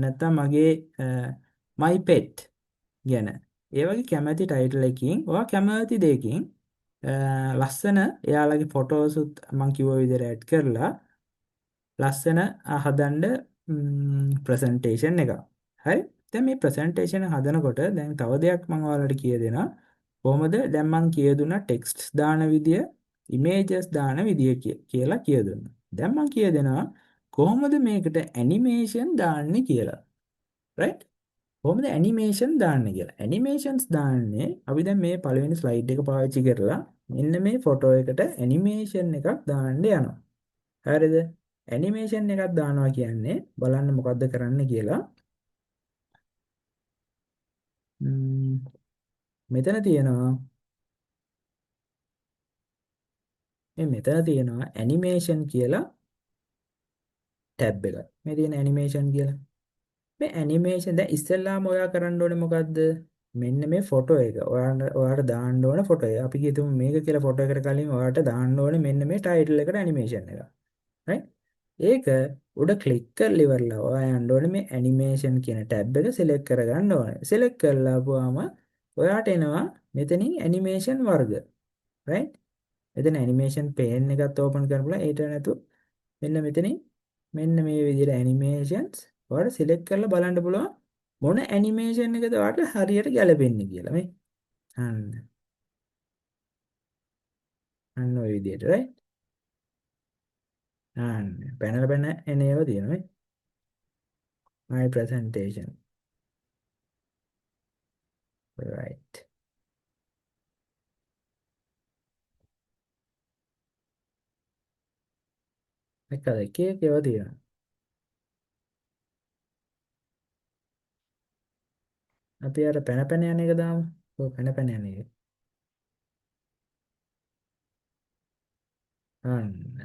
නැත්නම් මගේ my pet ගැන. ඒ වගේ කැමැති ටයිටල් එකකින් ඔයා කැමති දෙයකින් ලස්සන එයාලගේ ෆොටෝස් උත් මම කිව්ව විදිහට ඇඩ් කරලා ලස්සන හදන්න ප්‍රසන්ටේෂන් එක. හරි? දැන් මේ ප්‍රසන්ටේෂන් හදනකොට දැන් තව දෙයක් මම ඔයාලට කිය දෙනවා. කොහොමද දැන් මම කිය දුන්නා ටෙක්ස්ට්ස් දාන විදිය, ඉමේජස් දාන විදිය කියලා කිය දුන්නා. දැන් මම කිය දෙනවා කොහොමද මේකට ඇනිමේෂන් දාන්නේ කියලා. right? කොහොමද ඇනිමේෂන් දාන්නේ කියලා. ඇනිමේෂන්ස් දාන්නේ අපි දැන් මේ පළවෙනි ස්ලයිඩ් එක පාවිච්චි කරලා මෙන්න මේ ෆොටෝ එකට ඇනිමේෂන් එකක් දාන්න යනවා. හරිද? ඇනිමේෂන් එකක් දානවා කියන්නේ බලන්න මොකද්ද කරන්න කියලා. ම්ම්, මෙතන තියෙනවා මෙතන තියෙනවා ඇනිමේෂන් කියලා ටැබ් එකක්. මේ තියෙන ඇනිමේෂන් කියලා. මේ ඇනිමේෂන් දැන් ඉස්සෙල්ලාම ඔයා කරන්න ඕනේ මොකද්ද? මෙන්න මේ ෆොටෝ එක. ඔයාට දාන්න ඕන ෆොටෝ එක. අපි කියමු මේක කියලා ෆොටෝ එකට කලින් ඔයාට දාන්න ඕනේ මෙන්න මේ ටයිටල් එකට ඇනිමේෂන් එක. right? ඒක උඩ ක්ලික් කරලා ඉවරලා ඔයා යන්න ඕනේ මේ ඇනිමේෂන් කියන ටැබ් එක සිලෙක්ට් කරගන්න ඕනේ. සිලෙක්ට් කරලා ආපුවාම ඔයාට එනවා මෙතනින් ඇනිමේෂන් වර්ග. right? මෙතන ඇනිමේෂන් පේන් එකත් ඕපන් කරන්න පුළුවන්. ඒට නැතු මෙන්න මෙතනින් මෙන්න මේ විදිහට ඇනිමේෂන්ස් ඔයාලට සිලෙක්ට් කරලා බලන්න පුළුවන් මොන ඇනිමේෂන් එකද ඔයාලට හරියට ගැලපෙන්නේ කියලා මේ. අන්න ඔය විදිහට right. පැනල පැන එන ඒවා තියෙනවා මේ. my presentation right. එකද එක එක ඒවා තියෙනවා. අපි අර පැන පැන යන එක දාමු. ඔව් පැන පැන යන එක.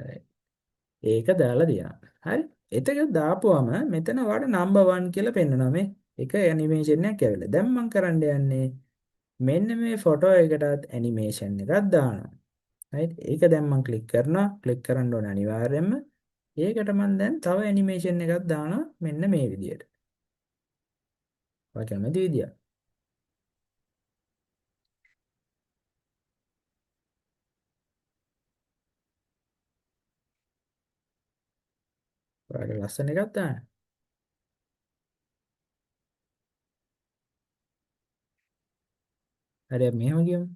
right. ඒක දාලා දිනවා. හරි. එතක දාපුවම මෙතන ඔයාලට නම්බර් 1 කියලා පෙන්නනවා මේ. එක ඇනිමේෂන් එකක් ඇවිල්ලා. දැන් මම කරන්න යන්නේ මෙන්න මේ ෆොටෝ එකටත් ඇනිමේෂන් එකක් දානවා. right. ඒක දැන් මම ක්ලික් කරනවා. ක්ලික් කරන්න ඕන අනිවාර්යයෙන්ම. ඒකට මම දැන් තව ඇනිමේෂන් එකක් දානවා මෙන්න මේ විදියට. ඔය කැමති විදිය. ඔයාලට ලස්සන එකක් දාන්න. හරි අපි මෙහෙම කියමු.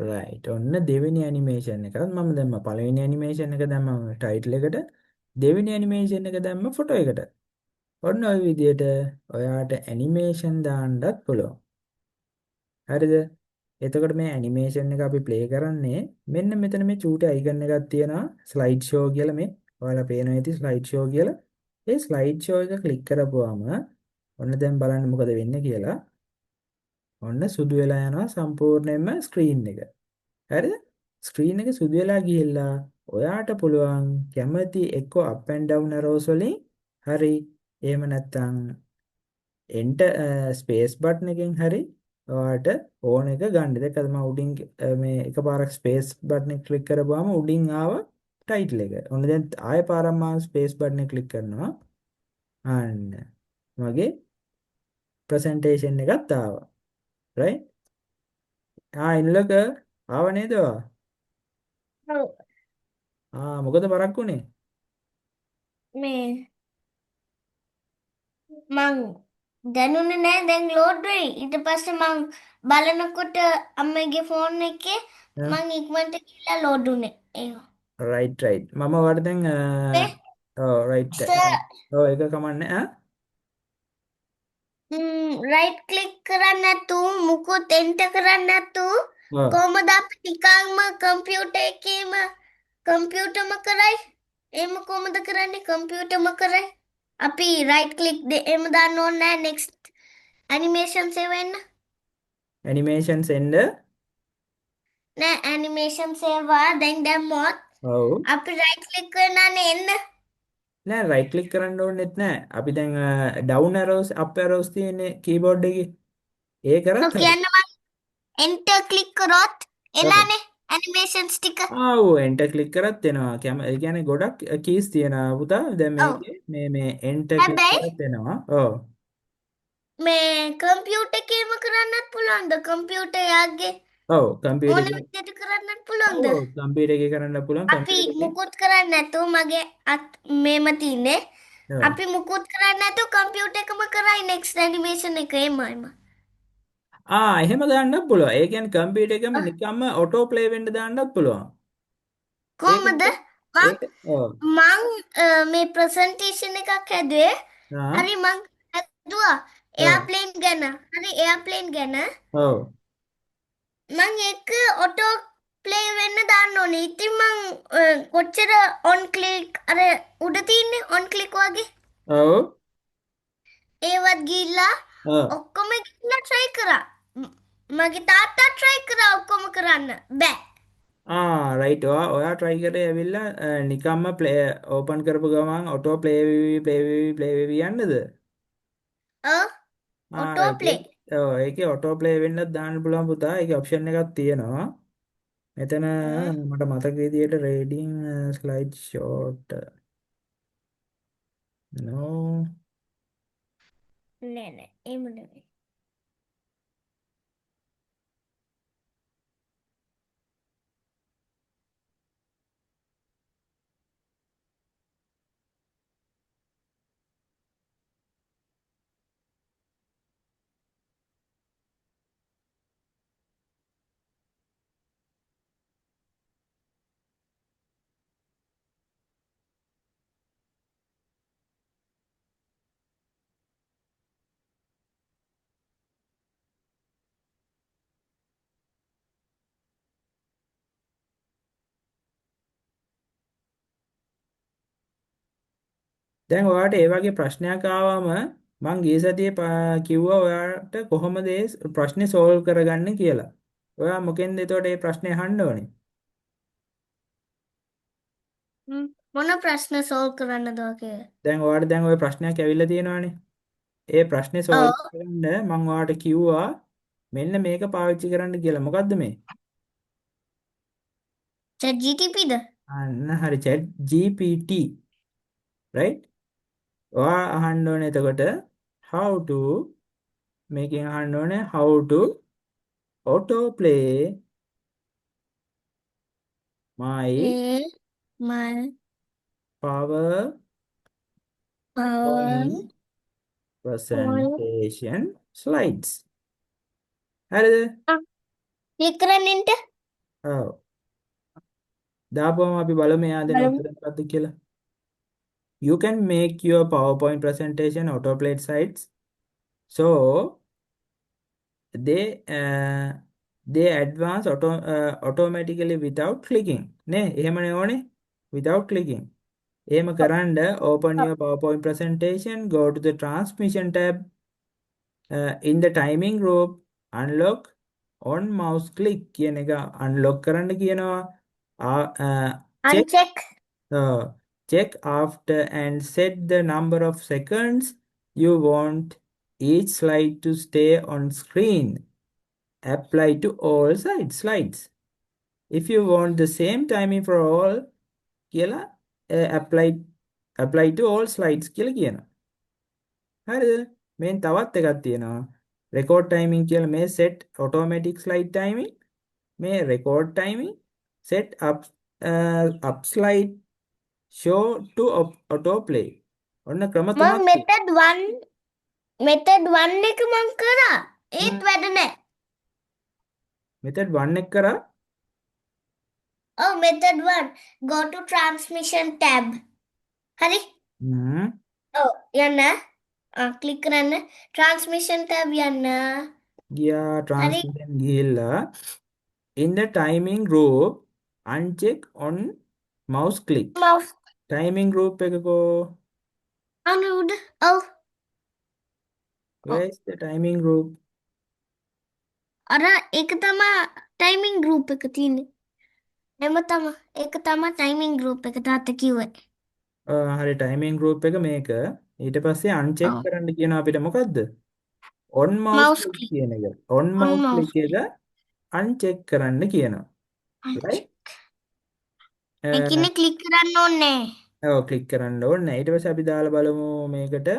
right. ඔන්න දෙවෙනි ඇනිමේෂන් එකත් මම දැම්ම. පළවෙනි ඇනිමේෂන් එක දැම්මම ටයිටල් එකට. දෙවෙනි ඇනිමේෂන් එක දැම්ම ෆොටෝ එකට. ඔන්න ඔය විදියට ඔයාට ඇනිමේෂන් දාන්නත් පුළුවන්. හරිද? එතකොට මේ ඇනිමේෂන් එක අපි ප්ලේ කරන්නේ මෙන්න මෙතන මේ චූටි අයිකන් එකක් තියෙනවා ස්ලයිඩ් ෂෝ කියලා මේ. ඔයාලා පේනවා ඇති ස්ලයිඩ් ෂෝ කියලා. ඒ ස්ලයිඩ් ෂෝ එක ක්ලික් කරපුවාම ඔන්න දැන් බලන්න මොකද වෙන්නේ කියලා. ඔන්න සුදු වෙලා යනවා සම්පූර්ණයෙන්ම ස්ක්‍රීන් එක. හරිද? ස්ක්‍රීන් එක සුදු වෙලා ගිහිල්ලා ඔයාට පුළුවන් කැමති එක්ක up and down arrows වලින් හරි එහෙම නැත්නම් enter space button එකෙන් හරි ඔයාට ඕන එක ගන්න. දැක්කද මම උඩින් මේ එකපාරක් space button එක ක්ලික් කරපුවාම උඩින් ආව ටයිටල් එක. ඔන්න දැන් ආයෙ පාරක් මම space button එක ක්ලික් කරනවා. අන්න මගේ presentation එකත් ආවා. right? ඉන්නලක ආව නේද? ඔව්. මොකද පරක්කුනේ? මේ මං දැනුනේ නෑ දැන් ලෝඩ් වෙයි. ඊට පස්සේ මං බලනකොට අම්මගේ ෆෝන් එකේ මං ඉක්මනට ගිහලා ලෝඩ් උනේ. ඒක. right right. මම ඔයාලට දැන් right. සර් ඒක කමන්නේ රයිට් ක්ලික් කරන්න නැතුව මුකුත් එන්ටර් කරන්න නැතුව ඔව්. කොහමද අපි නිකන්ම කම්පියුටර් එකේම කම්පියුටර්ම කරයි? එහෙම කොහමද කරන්නේ? කම්පියුටර්ම කරයි. අපි රයිට් ක්ලික් එහෙම දාන්න ඕනේ නැහැ නෙක්ස්ට් ඇනිමේෂන් සේව් වෙන්න. animations එන්න. නෑ ඇනිමේෂන් සේව් දැන් දැම්මොත් ඔව්. අපි රයිට් ක්ලික් කරනානේ එන්න. නෑ right click කරන්න ඕනෙත් නෑ. අපි දැන් down arrows up arrows තියෙන්නේ keyboard එකේ. ඒ කරත් හරි. කියන්න මං එන්ටර් ක්ලික් කරොත් ඔව්. එනනේ ඇනිමේෂන්ස් ටික. enter click කරත් එනවා. ඒ කියන්නේ ගොඩක් keys තියෙනවා පුතා. දැන් ඔව්. මේකේ මේ enter click හැබැයි කරත් එනවා. ඔව්. මේ කම්පියුටර් එකේම කරන්නත් පුළුවන්ද? කම්පියුටර් යාගේ ඔව් computer ඕන එකේ. විදිහට කරන්නත් පුළුවන්ද? ඔව් computer එකේ කරන්න පුළුවන්. අපි computer එකේ. මුකුත් කරන්නේ නැතුව මගේ මේම තින්නේ. ඔව්. අපි මුකුත් කරන්නේ නැතුව කම්පියුටර් එකම කරයි නෙක්ස්ට් ඇනිමේෂන් එක එමම. එහෙම දාන්නත් පුළුවන්. ඒ කියන්නේ computer එකම නිකම්ම auto play වෙන්න දාන්නත් පුළුවන්. කොහමද? ඒක ඔව්. මං මේ ප්‍රසන්ටේෂන් එකක් හැදුවේ. ආ හරි මං හැදුවා. ආ. එයාප්ලේන් ගැන. හරි එයාප්ලේන් ගැන ඔව්. මං ඒක ඔටෝ ප්ලේ වෙන්න දාන්න ඕනේ. ඉතින් මං කොච්චර ඔන් ක්ලික් අර උඩ තියන්නේ ඔන් ක්ලික් වගේ ඔව්. ඒවත් ගිහිල්ලා ඔව්. ඔක්කොම ගිහිල්ලා try කරා. මගේ තාත්තා try කරා ඔක්කොම කරන්න. බෑ. රයිට්. ඔයා try කරේ ඇවිල්ලා නිකම්ම play open කරපු ගමන් auto play වෙවි යන්නද? ඔව් ඔටෝ රයිට්. ප්ලේ. ඒකේ auto play වෙන්නත් දාන්න පුළුවන් පුතා. ඒකේ option එකක් තියෙනවා. මෙතන මට මතක විදියට reading slide short no. නෑ නෑ එහෙම නෙමෙයි. දැන් ඔයාලට ඒ වගේ ප්‍රශ්නයක් ආවම මං ගිය සතියේ කිව්වා ඔයාලට කොහොමද ඒ ප්‍රශ්නේ සෝල්ව් කරගන්නේ කියලා. ඔයා මොකෙන්ද එතකොට මේ ප්‍රශ්නේ අහන්න ඕනේ? මොන ප්‍රශ්න සෝල්ව් කරන්නද ඔගේ? දැන් ඔය ප්‍රශ්නයක් ඇවිල්ලා තියෙනවානේ. ඒ ප්‍රශ්නේ සෝල්ව් ඔව් කරන්න මං ඔයාලට කිව්වා මෙන්න මේක පාවිච්චි කරන්න කියලා. මොකද්ද මේ? chat GTPද? අන්න හරි chat GPT right? ඔයා අහන්න ඕනේ එතකොට how to මේකෙන් අහන්න ඕනේ how to auto play my A my PowerPoint power point presentation slides. හරිද? ක්ලික් කරන්නට ඔව්. දාපුවම අපි බලමු එයා දෙන බලමු. උත්තර මොකක්ද කියලා. You can make your PowerPoint presentation autoplay sites. So they advance automatically without clicking. නේ එහෙමනේ ඕනේ without clicking. එහෙම කරන්න open your PowerPoint presentation, go to the transmission tab, in the timing group unlock on mouse click කියන එක unlock කරන්න කියනවා. Check uncheck check after and set the number of seconds you want each slide to stay on screen. Apply to all slides. If you want the same timing for all කියලා apply to all slides කියලා කියනවා. හරිද? මෙන් තවත් එකක් තියෙනවා. record timing කියලා මේ set automatic slide timing මේ record timing set up slide show to auto play. ඔන්න ක්‍රම මං තුනක් මෙතඩ් 1 එක මං කරා ඒත් වැඩ නෑ. method 1 එක කරා. ඔව් method 1 go to transmission tab. හරි? හ්ම්. ඔව් යන්න. ක්ලික් කරන්න transmission tab යන්න. ගියා හරි? transmission ගිහිල්ලා in the timing group uncheck on mouse click. mouse timing group එකකෝ. අනුඩ ඔව් where is the timing group? අර ඒක තමා ටයිමින් ගෲප් එක තියෙන්නේ. එම තමා ඒක තමා ටයිමින් ගෲප් එක තාත්තා කිව්වේ. හරි timing group එක මේක. ඊට පස්සේ uncheck ඔව් කරන්න කියනවා අපිට මොකද්ද? on mouse mouse click click කියන එක. on on mouse mouse click එක uncheck කරන්න කියනවා. right? ඒ කියන්නේ ක්ලික් කරන්න ඕනේ නෑ. ඔව් click කරන්න ඕනේ. ඊට පස්සේ අපි දාලා බලමු මේකට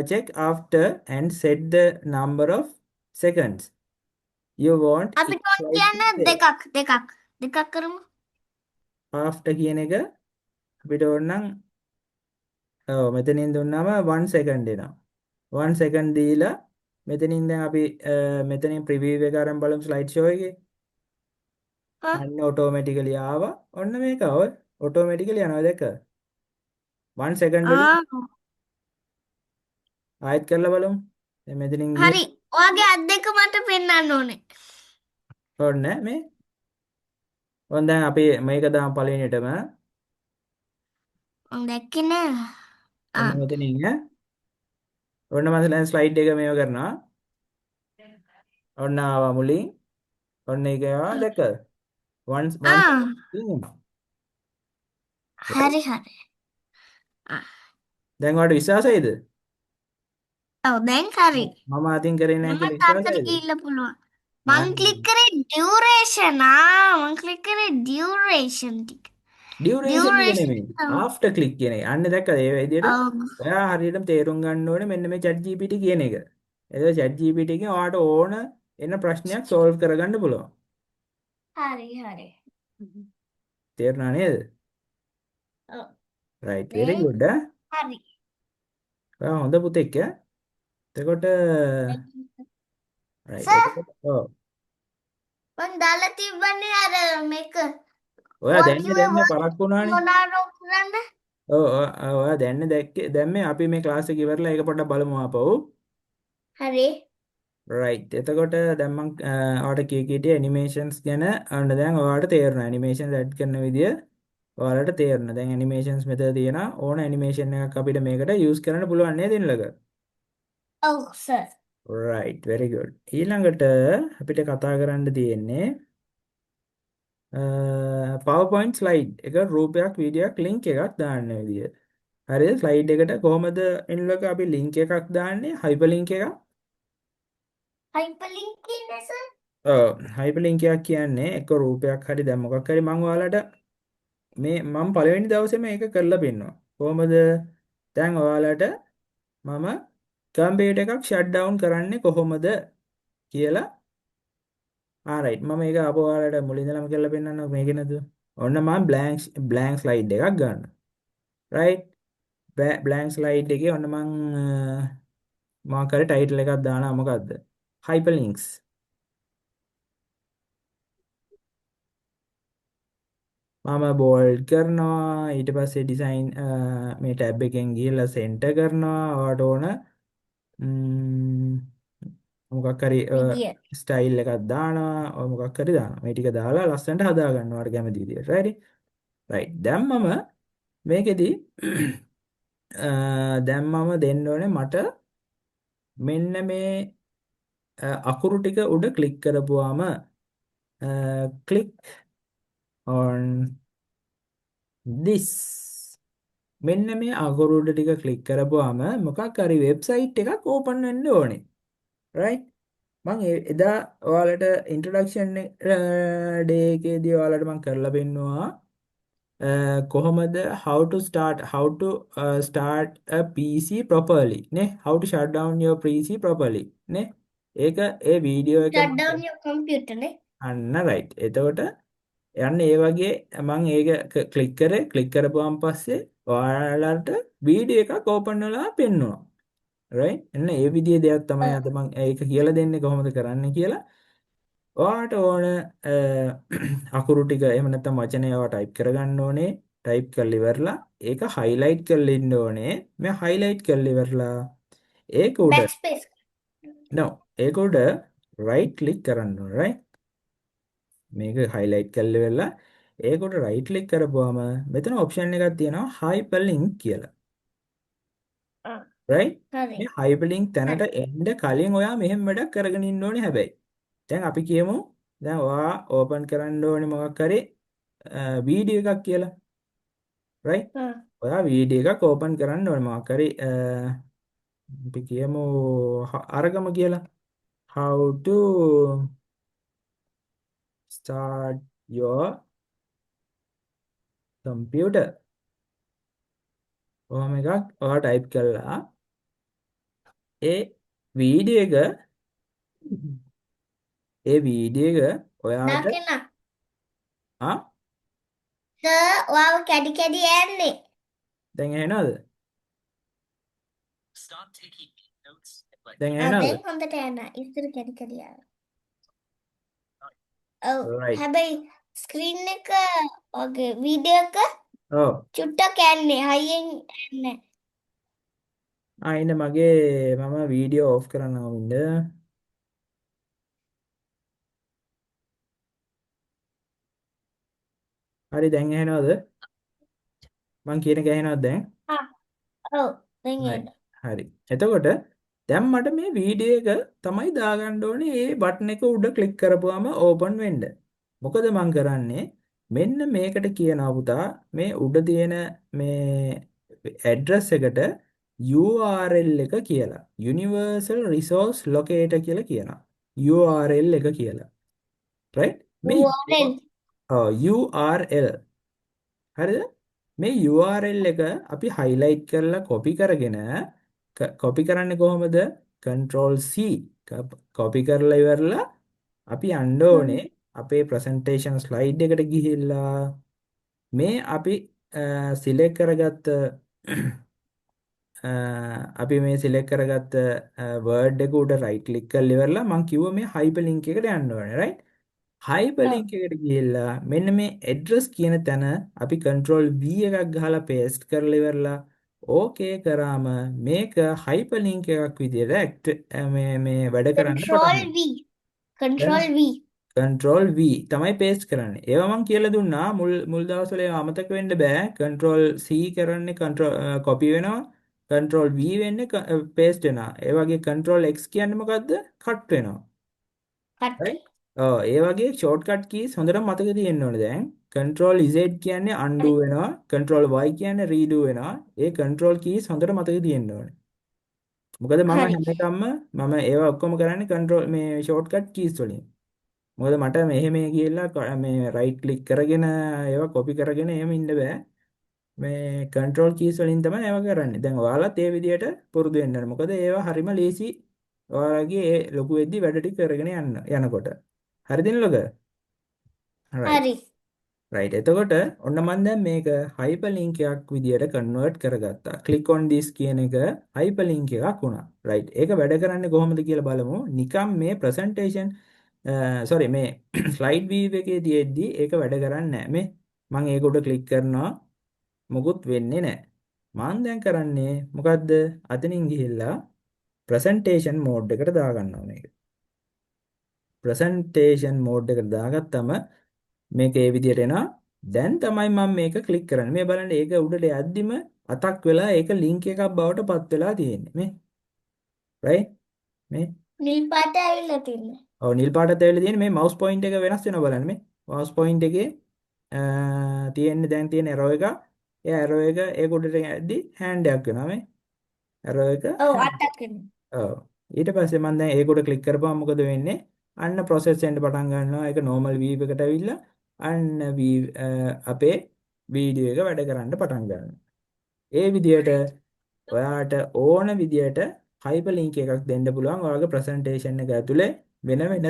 check after and set the number of seconds you want each අපිට ඕන slide to කියන්න stay. දෙකක් කරමු. after කියන එක අපිට ඕන නම් මෙතනින් දුන්නාම 1 second එනවා. 1 second දීලා මෙතනින් දැන් අපි මෙතනින් preview එක අරන් බලමු slide show එකේ. අන්න automatically ආවා. ඔන්න මේක automatically යනවා දැක්ක. 1 second වලින් ආයෙත් කරලා බලමු. දැන් මෙතනින් ගිහින් හරි. ඔයාගේ අත් දෙක මට පෙන්වන්න ඕනේ. ඕන්න මේ. ඔන්න දැන් අපි මේක දාමු පළවෙනියටම. මම දැක්කේ නෑ. ඔන්න ආ. මෙතනින් ඈ. ඔන්න මම දැන් ස්ලයිඩ් එක මේව කරනවා. ඔන්න ආවා මුලින්. ඔන්න ඒක ආවා දැක්කද? one ආ. තියෙනවා. right? හරි හරි. ආ. දැන් ඔයාලට විශ්වාසයිද? ඔව් දැන් හරි. මම අතින් කරේ නැහැ මම කියලා තාත්තට විශ්වාසයිද? ගිහිල්ලා පුළුවන්. ආ මං ක්ලික් කරේ මං ක්ලික් කරේ ඩියුරේෂන් ටික. ඩියුරේෂන් එක ඩියුරේෂන් නෙමෙයි. ආෆ්ටර් ක්ලික් කියන එක. අන්න දැක්කද? ඒ විදිහට ඔව්. ඔයා හරියටම තේරුම් ගන්න ඕනේ මෙන්න මේ chat GPT කියන එක. එතකොට chat GPT එකෙන් ඔයාට ඕන එන ප්‍රශ්නයක් solve කරගන්න පුළුවන්. හරි හරි. තේරුණා නේද? ඔව්. right very දැන් good හරි. ඔයා හොඳ පුතෙක් ඈ. එතකොට right සර් එතකොට ඔව්. මං දාලා තිබ්බනේ අර මේක. ඔයා ඔයා දැන්න කිව්වේ දැන්න පරක්කු වුණානේ. මොනාරෝ කරන්න? ඔව් ඔයා දැන්න දැක්කේ දැන් මේ අපි මේ ක්ලාස් එක ඉවරලා ඒක පොඩ්ඩක් බලමු ආපහු. හරි. right එතකොට දැන් මම ඔයාලට කීකීටි ඇනිමේෂන්ස් ගැන අන්න දැන් ඔයාලට තේරෙනවා ඇනිමේෂන්ස් ඇඩ් කරන විදිය ඔයාලට තේරෙනවා දැන් ඇනිමේෂන්ස් මෙතන තියෙන ඕන ඇනිමේෂන් එකක් අපිට මේකට යූස් කරන්න පුළුවන් නේද ඉන්නලක ඔව් සර්. right very good ඊළඟට අපිට කතා කරන්න තියෙන්නේ PowerPoint slide එක රූපයක් වීඩියෝයක් link එකක් දාන්න විදිය හරිද slide එකට කොහොමද ඉන්නලක අපි link එකක් දාන්නේ hyperlink එකක් හයිපර්ලින්ක් කියන්නේ සර්? හයිපර්ලින්ක් එකක් කියන්නේ එක රූපයක් හරි දැන් මොකක් හරි මම ඔයාලට මේ මම පළවෙනි දවසේම ඒක කරලා පෙන්නවා. කොහොමද? දැන් ඔයාලට මම කම්පියුටර් එකක් ෂට් ඩවුන් කරන්නේ කොහොමද කියලා ආරයිට් මම මේක අපෝ ඔයාලට මුලින් ඉඳලම කරලා පෙන්නන්නම් මේක නේද? ඔන්න මම බ්ලැන්ක් ස්ලයිඩ් එකක් ගන්නවා. රයිට්? බ්ලැන්ක් ස්ලයිඩ් එකේ ඔන්න මම මම කරේ ටයිටල් එකක් දානවා මොකද්ද? hyperlinks මම බෝල්ඩ් කරනවා ඊට පස්සේ ඩිසයින් මේ ටැබ් එකෙන් ගිහලා සෙන්ටර් කරනවා ඔයාලට ඕන මොකක් හරි විදිය. ස්ටයිල් එකක් දානවා ඔය මොකක් හරි දානවා මේ ටික දාලා ලස්සනට හදා ගන්න ඔයාලට කැමති විදියට රයිට් දැන් මම මේකෙදි දැන් මම දෙන්න ඕනේ මට මෙන්න මේ අකුරු ටික උඩ ක්ලික් කරපුවාම click on this මෙන්න මේ අකුරු උඩ ටික ක්ලික් කරපුවාම මොකක් හරි වෙබ්සයිට් එකක් ඕපන් වෙන්න ඕනේ right මම එදා ඔයාලට ඉන්ට්‍රොඩක්ෂන් ඩේ එකේදී ඔයාලට මම කරලා පෙන්නුවා කොහොමද how to start a PC properly නේ how to shut down your PC properly නේ ඒක ඒ වීඩියෝ එක ෂට් මම ඩවුන් යෝර් කම්පියුටර් නේ. අන්න රයිට් එතකොට යන්න ඒ වගේ මම ඒක ක්ලික් කරේ ක්ලික් කරපුවාන් පස්සේ ඔයාලට වීඩියෝ එකක් ඕපන් වෙලා පෙන්වනවා රයිට් එන්න ඒ විදිහේ දෙයක් තමයි අද මම ඒක කියලා දෙන්නේ කොහොමද කරන්න කියලා ඔයාට ඕන අකුරු ටික එහෙම නැත්නම් වචනය ඔයා ටයිප් කරගන්න ඕනේ ටයිප් කරලා ඉවරලා ඒක හයිලයිට් කරලා ඉන්න ඕනේ මේ හයිලයිට් කරලා ඉවරලා ඒක උඩ බෑක් ස්පේස්. no ඒක උඩ රයිට් ක්ලික් කරන්න ඕනේ right මේක හයිලයිට් කරලා ඉවරලා ඒක උඩ රයිට් ක්ලික් කරපුවාම මෙතන ඔප්ෂන් එකක් තියෙනවා hyperlink කියලා ආ. right හරි. මේ hyperlink තැනට හරි. එන්න කලින් ඔයා මෙහෙම වැඩක් කරගෙන ඉන්න ඕනේ හැබැයි දැන් අපි කියමු දැන් ඔයා ඕපන් කරන්න ඕනේ මොකක් හරි වීඩියෝ එකක් කියලා right ආ. ඔයා වීඩියෝ එකක් ඕපන් කරන්න ඕනේ මොකක් හරි අපි කියමු අරගම කියලා how to start your computer ඔහොම එකක් ඔයා ටයිප් කළා ඒ වීඩියෝ එක ඒ වීඩියෝ එක ඔයාට නාකේනා. ආ සර් ඔයාව කැඩි කැඩි යන්නේ. දැන් ඇහෙනවද දැන් ආ ඇහෙනවද දැන් හොඳට යනවා. ඉස්සර කැඩි කැඩි ආවා. ඔව්. right හැබැයි ස්ක්‍රීන් එක ඔගේ වීඩියෝ එක ඔව් චුට්ටක් යන්නේ. හයියෙන් යන්නේ. ඉන්න මගේ මම වීඩියෝ ඔෆ් කරනවා ඉන්න. හරි දැන් ඇහෙනවද? මං කියන එක ඇහෙනවද දැන්? ආ ඔව් දැන් හරි. එන්න. හරි. එතකොට දැන් මට මේ වීඩියෝ එක තමයි දාගන්න ඕනේ. ඒ බටන් එක උඩ ක්ලික් කරපුවාම ඕපන් වෙන්න. මොකද මං කරන්නේ මෙන්න මේකට කියනවා පුතා මේ උඩ තියෙන මේ ඇඩ්‍රස් එකට URL එක කියලා. Universal Resource Locator කියලා කියනවා. URL එක කියලා. right? මේ URL URL හරිද? මේ URL එක අපි highlight කරලා copy කරගෙන copy කරන්නේ කොහොමද? control C copy කරලා ඉවරලා අපි යන්න ඕනේ අපේ presentation slide එකට ගිහිල්ලා මේ අපි select කරගත්ත අපි මේ select කරගත්ත word එක උඩ right click කරලා ඉවරලා මම කිව්වා මේ hyperlink එකට යන්න ඕනේ right? ඔව් hyperlink එකට ගිහිල්ලා මෙන්න මේ address කියන තැන අපි control V එකක් ගහලා paste කරලා ඉවරලා ඕකේ කරාම මේක hyperlink එකක් විදියට මේ වැඩ කරන්න පටන් control V control ගන්නවා. V control V තමයි paste කරන්නේ. ඒවා මම කියලා දුන්නා මුල් දවස්වල ඒවා අමතක වෙන්න බෑ. control C කරන්නේ control copy වෙනවා. control V වෙන්නේ paste වෙනවා. ඒ වගේ control X කියන්නේ මොකද්ද? cut වෙනවා. cut right? ඔව් ඒ වගේ shortcut keys හොඳට මතක තියෙන්න ඕනේ දැන්. control Z කියන්නේ undo වෙනවා. control Y කියන්නේ redo වෙනවා. ඒ control keys හොඳට මතක තියෙන්න ඕනේ. මොකද මම හරි හැම එකක්ම මම ඒවා ඔක්කොම කරන්නේ control මේ shortcut keys වලින්. මොකද මට මෙහෙම ගිහිල්ලා මේ right click කරගෙන ඒවා copy කරගෙන එහෙම ඉන්න බෑ. මේ control keys වලින් තමයි ඒවා කරන්නේ. දැන් ඔයාලත් ඒ විදිහට පුරුදු වෙන්න ඕනේ. මොකද ඒවා හරිම ලේසි. ඔයාලගේ ඒ ලොකු වෙද්දි වැඩ ටික කරගෙන යනකොට. හරිද නේද? right. හරි right. එතකොට ඔන්න මම දැන් මේක hyperlink එකක් විදියට convert කරගත්තා. click on this කියන එක hyperlink එකක් වුණා. right. ඒක වැඩ කරන්නේ කොහොමද කියලා බලමු. නිකම් මේ presentation sorry මේ slide view එකේ තියෙද්දි ඒක වැඩ කරන්නේ නැහැ. මේ මම ඒක උඩ click කරනවා. මොකුත් වෙන්නේ නැහැ. මම දැන් කරන්නේ මොකද්ද? අතනින් ගිහිල්ලා presentation mode එකට දාගන්නවා මේක. presentation mode එකට දාගත්තම මේක ඒ විදිහට එනවා. දැන් තමයි මම මේක ක්ලික් කරන්නේ. මේ බලන්න ඒක උඩට යද්දිම අතක් වෙලා ඒක link එකක් බවට පත් වෙලා තියෙන්නේ. මේ right? මේ නිල් පාට ඇවිල්ලා තින්නේ ඔව් නිල් පාටත් ඇවිල්ලා තියෙන්නේ. මේ mouse point එක වෙනස් වෙනවා බලන්න මේ. mouse point එකේ තියෙන්නේ දැන් තියෙන arrow එක. ඒ arrow එක ඒක උඩට යද්දි hand එකක් වෙනවා මේ. arrow එක ඔව් hand. අටක් වෙනවා ඔව්. ඊට පස්සේ මම දැන් ඒක උඩ ක්ලික් කරපුවම මොකද වෙන්නේ? අන්න process වෙන්න පටන් ගන්නවා. ඒක normal view එකට ඇවිල්ලා අන්න අපේ වීඩියෝ එක වැඩ කරන්න පටන් ගන්නවා. ඒ විදිහට ඔයාට ඕන විදිහට hyperlink එකක් දෙන්න පුළුවන් ඔයාගේ presentation එක ඇතුලේ වෙන වෙන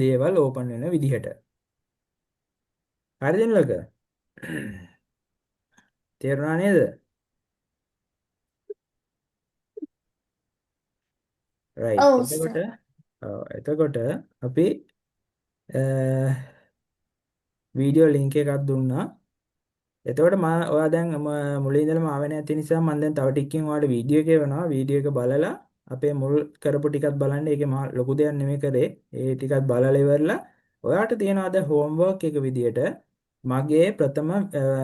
දේවල් ඕපන් වෙන විදිහට. හරිද නේද? තේරුණා නේද? right. ඔව් එතකොට සර් එතකොට අපි වීඩියෝ link එකක් දුන්නා. එතකොට ඔයා දැන් මුලින් ඉඳලම ආවේ නැති නිසා මම දැන් තව ටිකකින් ඔයාලට වීඩියෝ එක එවනවා. වීඩියෝ එක බලලා අපේ මුල් කරපු ටිකත් බලන්න. ඒකේ මහා ලොකු දෙයක් නෙමෙයි කරේ. ඒ ටිකත් බලලා ඉවරලා ඔයාට තියෙනවා දැන් homework එක විදියට මගේ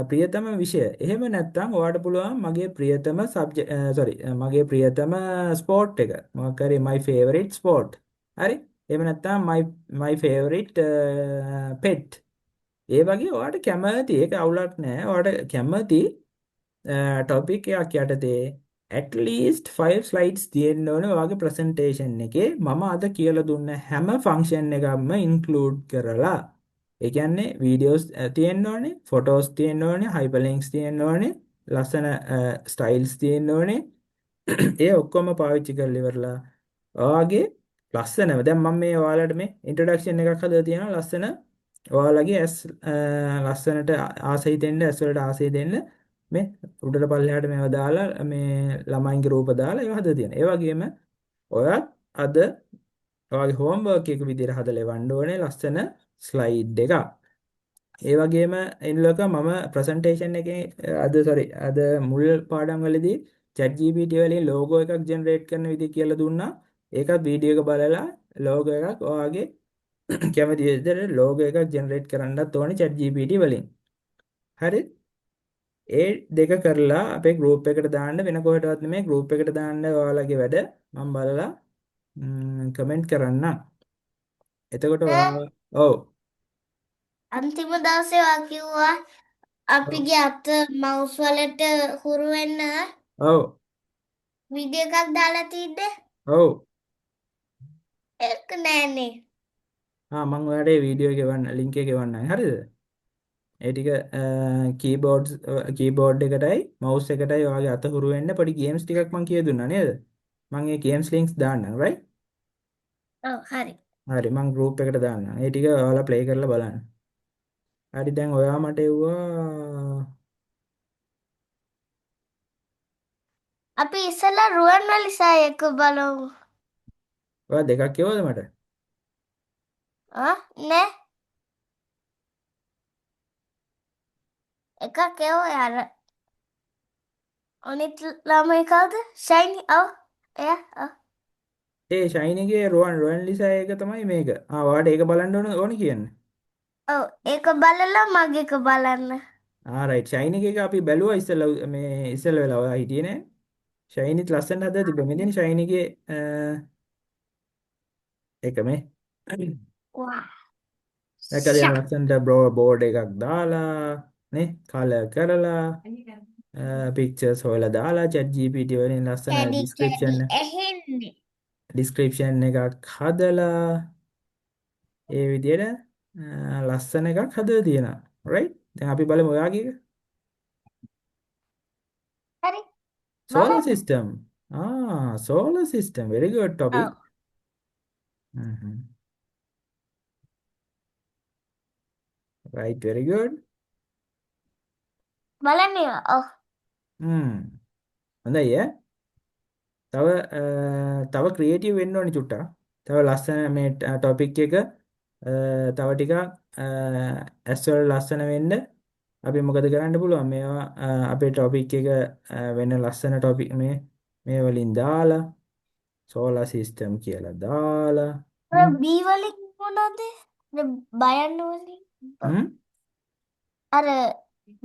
ප්‍රියතම විෂය. එහෙම නැත්නම් ඔයාට පුළුවන් මගේ ප්‍රියතම subject මගේ ප්‍රියතම sport එක. මොකක් හරි my favorite sport. හරි? එහෙම නැත්නම් my favorite pet. ඒ වගේ ඔයාට කැමති ඒක අවුලක් නෑ. ඔයාට කැමති ටොපික් එකක් යටතේ at least 5 slides තියෙන්න ඕනේ ඔයාගේ presentation එකේ. මම අද කියලා දුන්න හැම function එකක්ම include කරලා. ඒ කියන්නේ videos තියෙන්න ඕනේ, photos තියෙන්න ඕනේ, hyperlinks තියෙන්න ඕනේ, ලස්සන styles තියෙන්න ඕනේ. ඒ ඔක්කොම පාවිච්චි කරලා ඉවරලා ඔයාගේ ලස්සනම දැන් මම මේ ඔයාලට මේ ඉන්ට්‍රොඩක්ෂන් එකක් හදලා තියෙනවා ලස්සන ඔයාලගේ ඇස් ලස්සනට ආසයි දෙන්න ඇස් වලට ආසයි දෙන්න මේ උඩට පල්ලෙහාට මේවා දාලා මේ ළමයින්ගේ රූප දාලා ඒවා හදලා තියෙනවා. ඒ වගේම ඔයත් අද ඔයාගේ හෝම්වර්ක් එක විදිහට හදලා එවන්න ඕනේ ලස්සන ස්ලයිඩ් එකක්. ඒ වගේම එන්නලක මම ප්‍රසන්ටේෂන් එකේ අද මුල් පාඩම් වලදී chat GPT වලින් logo එකක් generate කරන විදිහ කියලා දුන්නා. ඒකත් වීඩියෝ එක බලලා logo එකක් ඔයාගේ කැමති විදිහට logo එකක් generate කරන්නත් ඕනේ chat GPT වලින්. හරි? ඒ දෙක කරලා අපේ group එකට දාන්න වෙන කොහෙටවත් නෙමෙයි group එකට දාන්න ඔයාලගේ වැඩ මම බලලා කමෙන්ට් කරන්නම්. එතකොට ඔයා ඔව් අන්තිම දවසේ වා කිව්වා අපිගේ අත මවුස් වලට හුරු වෙන්න ඔව් වීඩියෝ එකක් දාලා තිද්දේ ඔව් ඒක නෑනේ. මම ඔයාලට ඒ වීඩියෝ එක ගෙවන්න link එක ගෙවන්නම්. හරිද? ඒ ටික කීබෝඩ් එකටයි mouse එකටයි ඔයාගේ අත හුරු වෙන්න පොඩි games ටිකක් මම කියලා දුන්නා නේද? මම ඒ games links දාන්නම් right? ඔව් හරි. හරි මම group එකට දාන්නම්. ඒ ටික ඔයාලා play කරලා බලන්න. හරි දැන් ඔයා මට එව්වා අපි ඉස්සෙල්ලා රුවන්වැලි සෑය එක බලමු. ඔයා දෙකක් එව්වද මට? නෑ එකක් එව්වා අර අනිත් ළමයි කවුද? ෂයිනි. ඔව් එයා. ඔව්. ඒ ෂයින් එකේ රුවන් ලිසා එක තමයි මේක. ඔයාට ඒක බලන්න ඕනේ කියන්නේ. ඔව් ඒක බලලා මගේ එක බලන්න. රයිට් ෂයින් එක අපි බැලුවා ඉස්සෙල්ලා මේ ඉස්සෙල්ලා වෙලා ඔයා හිටියේ නේ. ෂයිනිත් ලස්සනට හදලා තිබ්බා. මෙතන ෂයින් එකේ එක මේ වා. දැකලා ලස්සනට බෝඩ් එකක් දාලා නේ කලර් කරලා පික්චර්ස් හොයලා දාලා chat GPT වලින් ලස්සන කැඩි කැඩි ඇහෙන්නේ. ඩිස්ක්‍රිප්ෂන් එකක් හදලා ඒ විදිහට ලස්සන එකක් හදලා තියෙනවා. right? දැන් අපි බලමු ඔයාගේ එක. හරි. solar බලන්න. system. solar system. Very good topic. ඔව්. Mhm. Right, very good. බලන්න ඒවා. ඔව්. හොඳයි ඈ. තව ක්‍රියේටිව් වෙන්න ඕනි චුට්ටක්. තව ලස්සන මේ ටොපික් එක තව ටිකක් ඇස්වල ලස්සන වෙන්න අපි මොකද කරන්න පුළුවන් මේවා අපේ ටොපික් එක වෙන ලස්සන ටොපික් මේ වලින් දාලා සෝලාර් සිස්ටම් කියලා දාලා අර බී වලින් මොනවද? බයන්න වලින්. හ්ම් අර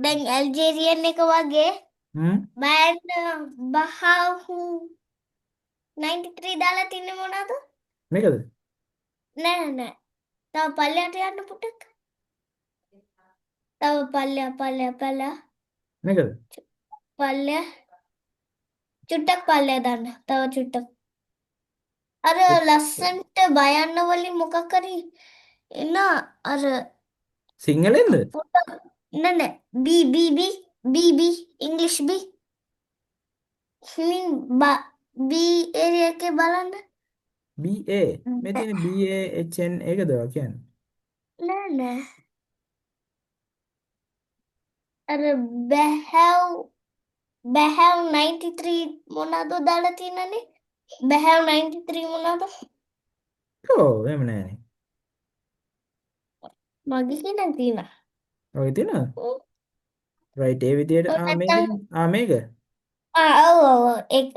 දැන් ඇල්ජේරියන් එක වගේ හ්ම් බයන්න බහහු 93 දාලා තින්නේ මොනවද? මේකද නෑ නෑ. තව පල්ලයට යන්න පුටක්. තව පල්ලය. මේකද පල්ලය. චුට්ටක් පල්ලය දාන්න. තව චුට්ටක්. අර ලස්සන්ට බයන්න වලින් මොකක් හරි එන අර සිංහලෙන්ද පුටක් නෑ බී ඉංග්ලිෂ් බී හිමින් බී ඒරියා එකේ බලන්න. BA මේ තියෙන BAHN ඒකද ඔයා කියන්නේ නෑ අර බැහැව් 93 මොනවද දාලා තියෙනනේ? බැහැව් 93 මොනවද? එහෙම නෑනේ මගේ කියන්න තියෙනවා. ඔය තියෙනවද right ඒ විදිහට ඔව් නැත්නම් මේක ඔව් ඒක.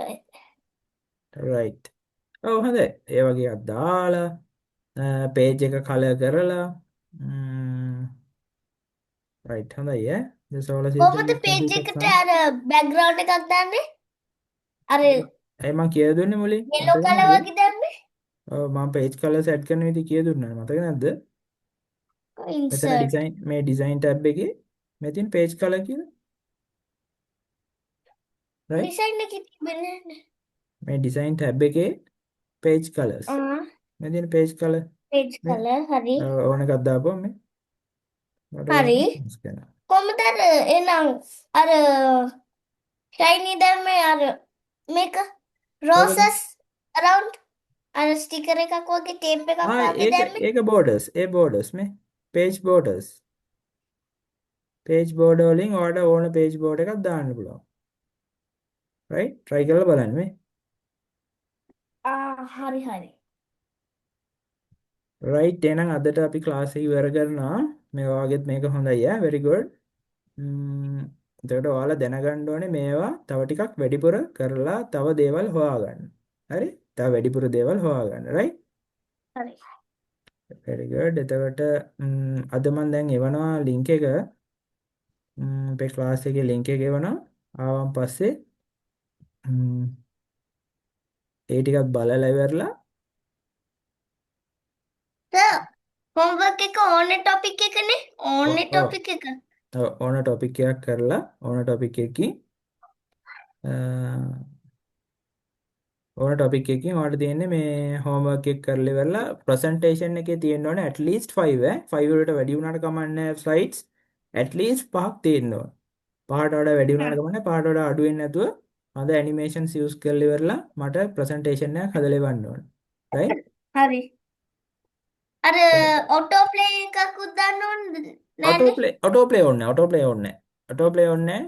right ඔව් හොඳයි ඒ වගේ එකක් දාලා page එක color කරලා right හොඳයි ඈ the solar system කොහොමද is පේජ් consist of එකට sun අර බෑග්ග්‍රවුන්ඩ් එකක් දාන්නේ? අර මම කියලා දුන්නේ මුලින් යෙලෝ මතක කලර් නැද්ද වගේ දාන්නේ? ඔව් මම page color set කරන විදිහ කියලා දුන්නා මතක නැද්ද මෙතන ඉන්සර්ට්. design tab එකේ මෙතන page color කියලා right ඩිසයින් එකේ තිබෙන්නේ නැහැ. මේ design tab එකේ page colors මෙතන page color පේජ් මේ කලර් හරි. ඕන එකක් දාපුවම මේ මට ඕන හරි. එකක් change කරනවා කොහොමද එනම් අර ෂයිනි දැම්මේ අර මේක මොකද රෝසස් අරවුන්ඩ් අර ස්ටිකර් එකක් වගේ ටේප් එකක් වගේ දැම්මේ. ඒක borders borders මේ page borders page border වලින් ඔයාලට ඕන page border එකක් දාන්න පුළුවන් right try කරලා බලන්න මේ හරි. right එහෙනම් අදට අපි class එක ඉවර කරනවා මේ වගේත් මේක හොඳයි very good එතකොට ඔයාලා දැනගන්න ඕනේ මේවා තව ටිකක් වැඩිපුර කරලා තව දේවල් හොයාගන්න. හරි? තව වැඩිපුර දේවල් හොයාගන්න. right? හරි. very good. එතකොට අද මම දැන් එවනවා link එක. අපේ class එකේ link එක එවනවා. ආවන් පස්සේ ඒ ටිකක් බලලා ඉවරලා සර් homework එක ඕනේ topic එකනේ. ඕනේ ඔව් topic එක. ඕන ටොපික් එකක් කරලා ඕන ටොපික් එකකින් ඕන ටොපික් එකකින් ඔයාලට තියෙන්නේ මේ homework එක කරලා ඉවරලා presentation එකේ තියෙන්න ඕනේ at least 5 5 වලට වැඩි වුණාට කමක් නැහැ slides at least 5ක් තියෙන්න ඕනේ. 5ට වඩා වැඩි වුණාට කමක් නැහැ. 5ට වඩා අඩු වෙන්නේ නැතුව හොඳ animations use කරලා ඉවරලා මට presentation එකක් හදලා ඉවන්න ඕනේ. right? හරි. අර auto play එකකුත් දාන්න ඕනද නෑනේ? ඔටෝ ප්ලේ ඕනේ ඔටෝ ප්ලේ ඕනේ ඔටෝ ප්ලේ ඕනේ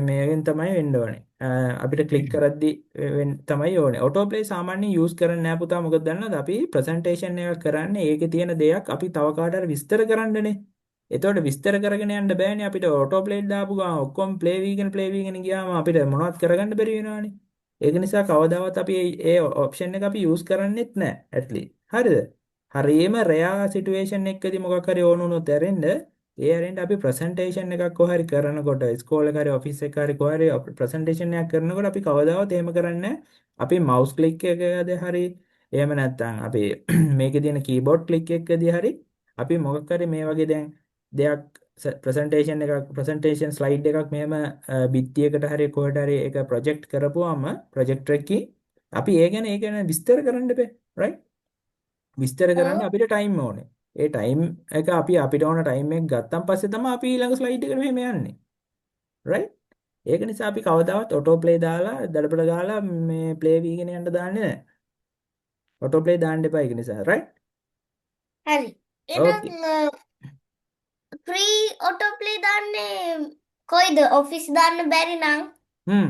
මේකෙන් තමයි වෙන්න ඕනේ අපිට ක්ලික් කරද්දි තමයි ඕනේ ඔටෝ ප්ලේ සාමාන්‍යයෙන් යූස් කරන්නේ නැහැ පුතා මොකද දන්නවද අපි ප්‍රසන්ටේෂන් එකක් කරන්නේ ඒකේ තියෙන දෙයක් අපි තව කාට හරි විස්තර කරන්නනේ එතකොට විස්තර කරගෙන යන්න බෑනේ අපිට ඔටෝ ප්ලේ දාපු ගමන් ඔක්කොම ප්ලේ වීගෙන ගියාම අපිට මොනවත් කරගන්න බැරි වෙනවානේ ඒක නිසා කවදාවත් අපි ඒ ඔප්ෂන් එක අපි යූස් කරන්නේත් නැහැ ඇට්ලි හරිද හරියම රෙයා සිටුේෂන් එකකදී මොකක් හරි ඕන වුණොත් ඇරෙන්න ඒ ඇරෙන්න අපි ප්‍රසන්ටේෂන් එකක් කොහරි කරනකොට ඉස්කෝලේ හරි ඔෆිස් එකේ හරි කොහරි ප්‍රසන්ටේෂන් එකක් කරනකොට අපි කවදාවත් එහෙම කරන්නේ අපි මවුස් ක්ලික් එකකද හරි එහෙම නැත්නම් අපි මේකේ තියෙන කීබෝඩ් ක්ලික් එකකදී හරි අපි මොකක් හරි මේ වගේ දැන් දෙයක් ප්‍රසන්ටේෂන් ස්ලයිඩ් එකක් මෙහෙම බිත්තියකට හරි කොහෙට හරි ඒක ප්‍රොජෙක්ට් කරපුවාම ප්‍රොජෙක්ටර් එකකින් අපි ඒ ගැන විස්තර කරන්න බෑ right විස්තර කරන්න ඔව්. අපිට ටයිම් ඕනේ. ඒ ටයිම් එක අපි අපිට ඕන ටයිම් එක ගත්තන් පස්සේ තමයි අපි ඊළඟ ස්ලයිඩ් එකට මෙහෙම යන්නේ. right? ඒක නිසා අපි කවදාවත් ඔටෝ ප්ලේ දාලා දඩබඩ ගාලා මේ ප්ලේ වීගෙන යන්න දාන්නේ නැහැ. ඔටෝ ප්ලේ දාන්න එපා ඒක නිසා. right? හරි. ඕකේ. එහෙනම් free auto play දාන්නේ කොයිද? office දාන්න බැරි නම් හ්ම්.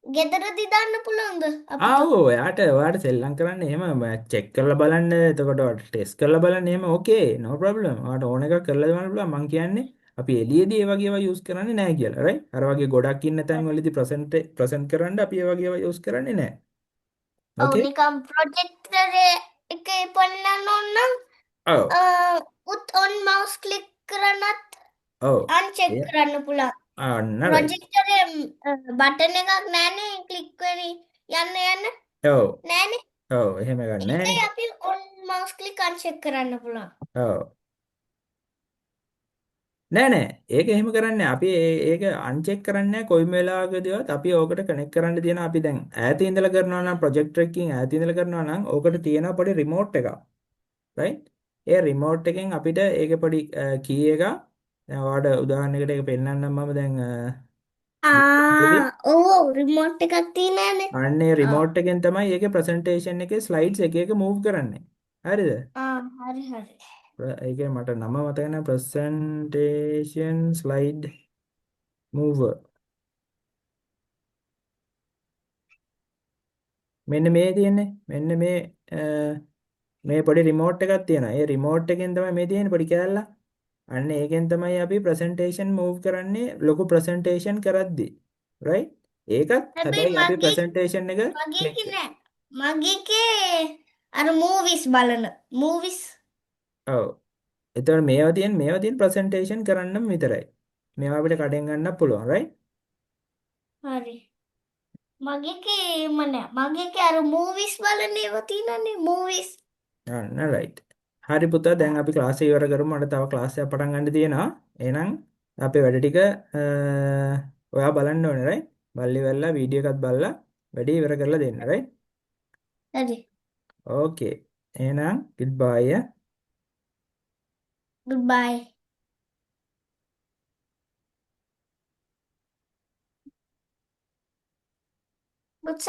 ගෙදරදී දාන්න පුළුවන්ද අපිට? ඔව් ඔයාට සෙල්ලම් කරන්න එහෙම චෙක් කරලා බලන්න එතකොට ඔයාට ටෙස්ට් කරලා බලන්න එහෙම ඕකේ no problem ඔයාට ඕන එකක් කරලා බලන්න පුළුවන් මං කියන්නේ අපි එළියේදී ඒ වගේ ඒවා යූස් කරන්නේ නැහැ කියලා right අර වගේ ගොඩක් ඉන්න තැන් වලදී ප්‍රසන්ට් කරන්න අපි ඒ වගේ ඒවා යූස් කරන්නේ නැහැ ඔව් ඕකේ නිකම් ප්‍රොජෙක්ටර් එකේ පෙන්නන්න ඕන නම් ඔව් put on mouse click කරනත් ඔව් අන්චෙක් එය කරන්න පුළුවන්. අන්න right ප්‍රොජෙක්ටරේ බටන් එකක් නැහනේ ක්ලික් වෙරි යන්න ඔව් නැහනේ. ඔව් එහෙම ගන්න ඒකයි නැහනේ අපි on mouse click අන්චෙක් කරන්න පුළුවන්. ඔව් නෑ ඒක එහෙම කරන්නේ අපි ඒක අන්චෙක් කරන්නේ කොයිම වෙලාවකදීවත් අපි ඕකට කනෙක්ට් කරන්න තියෙන අපි දැන් ඈත ඉඳලා කරනවා නම් ප්‍රොජෙක්ටර් එකකින් ඈත ඉඳලා කරනවා නම් ඕකට තියෙන පොඩි රිමෝට් එකක් right ඒ රිමෝට් එකෙන් අපිට ඒකේ පොඩි කී එකක් දැන් ඔයාලට උදාහරණයකට ඒක පෙන්නන්නම් මම දැන් YouTube එකේ ඔව් රිමෝට් එකක් තියෙනනේ. අන්නේ රිමෝට් එකෙන් තමයි ඒකේ ප්‍රසන්ටේෂන් එකේ ස්ලයිඩ්ස් එක එක මූව් කරන්නේ හරිද හරි හරි. ඒකේ මට නම මතක නැහැ ප්‍රසන්ටේෂන් ස්ලයිඩ් මූවර් මෙන්න මේ තියෙන්නේ මෙන්න මේ පොඩි රිමෝට් එකක් තියෙනවා. ඒ රිමෝට් එකෙන් තමයි මේ තියෙන පොඩි කෑල්ල. අන්න ඒකෙන් තමයි අපි ප්‍රසන්ටේෂන් මූව් කරන්නේ ලොකු ප්‍රසන්ටේෂන් කරද්දී. right? ඒකත් හැබැයි හැබැයි අපි ප්‍රසන්ටේෂන් එක මගේ ක්ලික් නෑ. මගේකේ අර මූවිස් බලන මූවිස්. ඔව්. එතකොට මේවා තියෙන ප්‍රසන්ටේෂන් කරන්නම විතරයි. මේවා අපිට කඩෙන් ගන්නත් පුළුවන්. right? හරි. මගේකේ එම නෑ. මගේකේ අර මූවිස් බලන ඒවා තියෙනනේ මූවිස්. අන්න right. හරි පුතා දැන් අපි ක්ලාස් එක ඉවර කරමු. මට තව ක්ලාස් එකක් පටන් ගන්න තියෙනවා. එහෙනම් අපේ වැඩ ටික ඔයා බලන්න ඕනේ right? බලලි වෙලා වීඩියෝ එකක් බලලා වැඩේ ඉවර කරලා දෙන්න right? හරි. Okay. එහෙනම් goodbye. goodbye. Good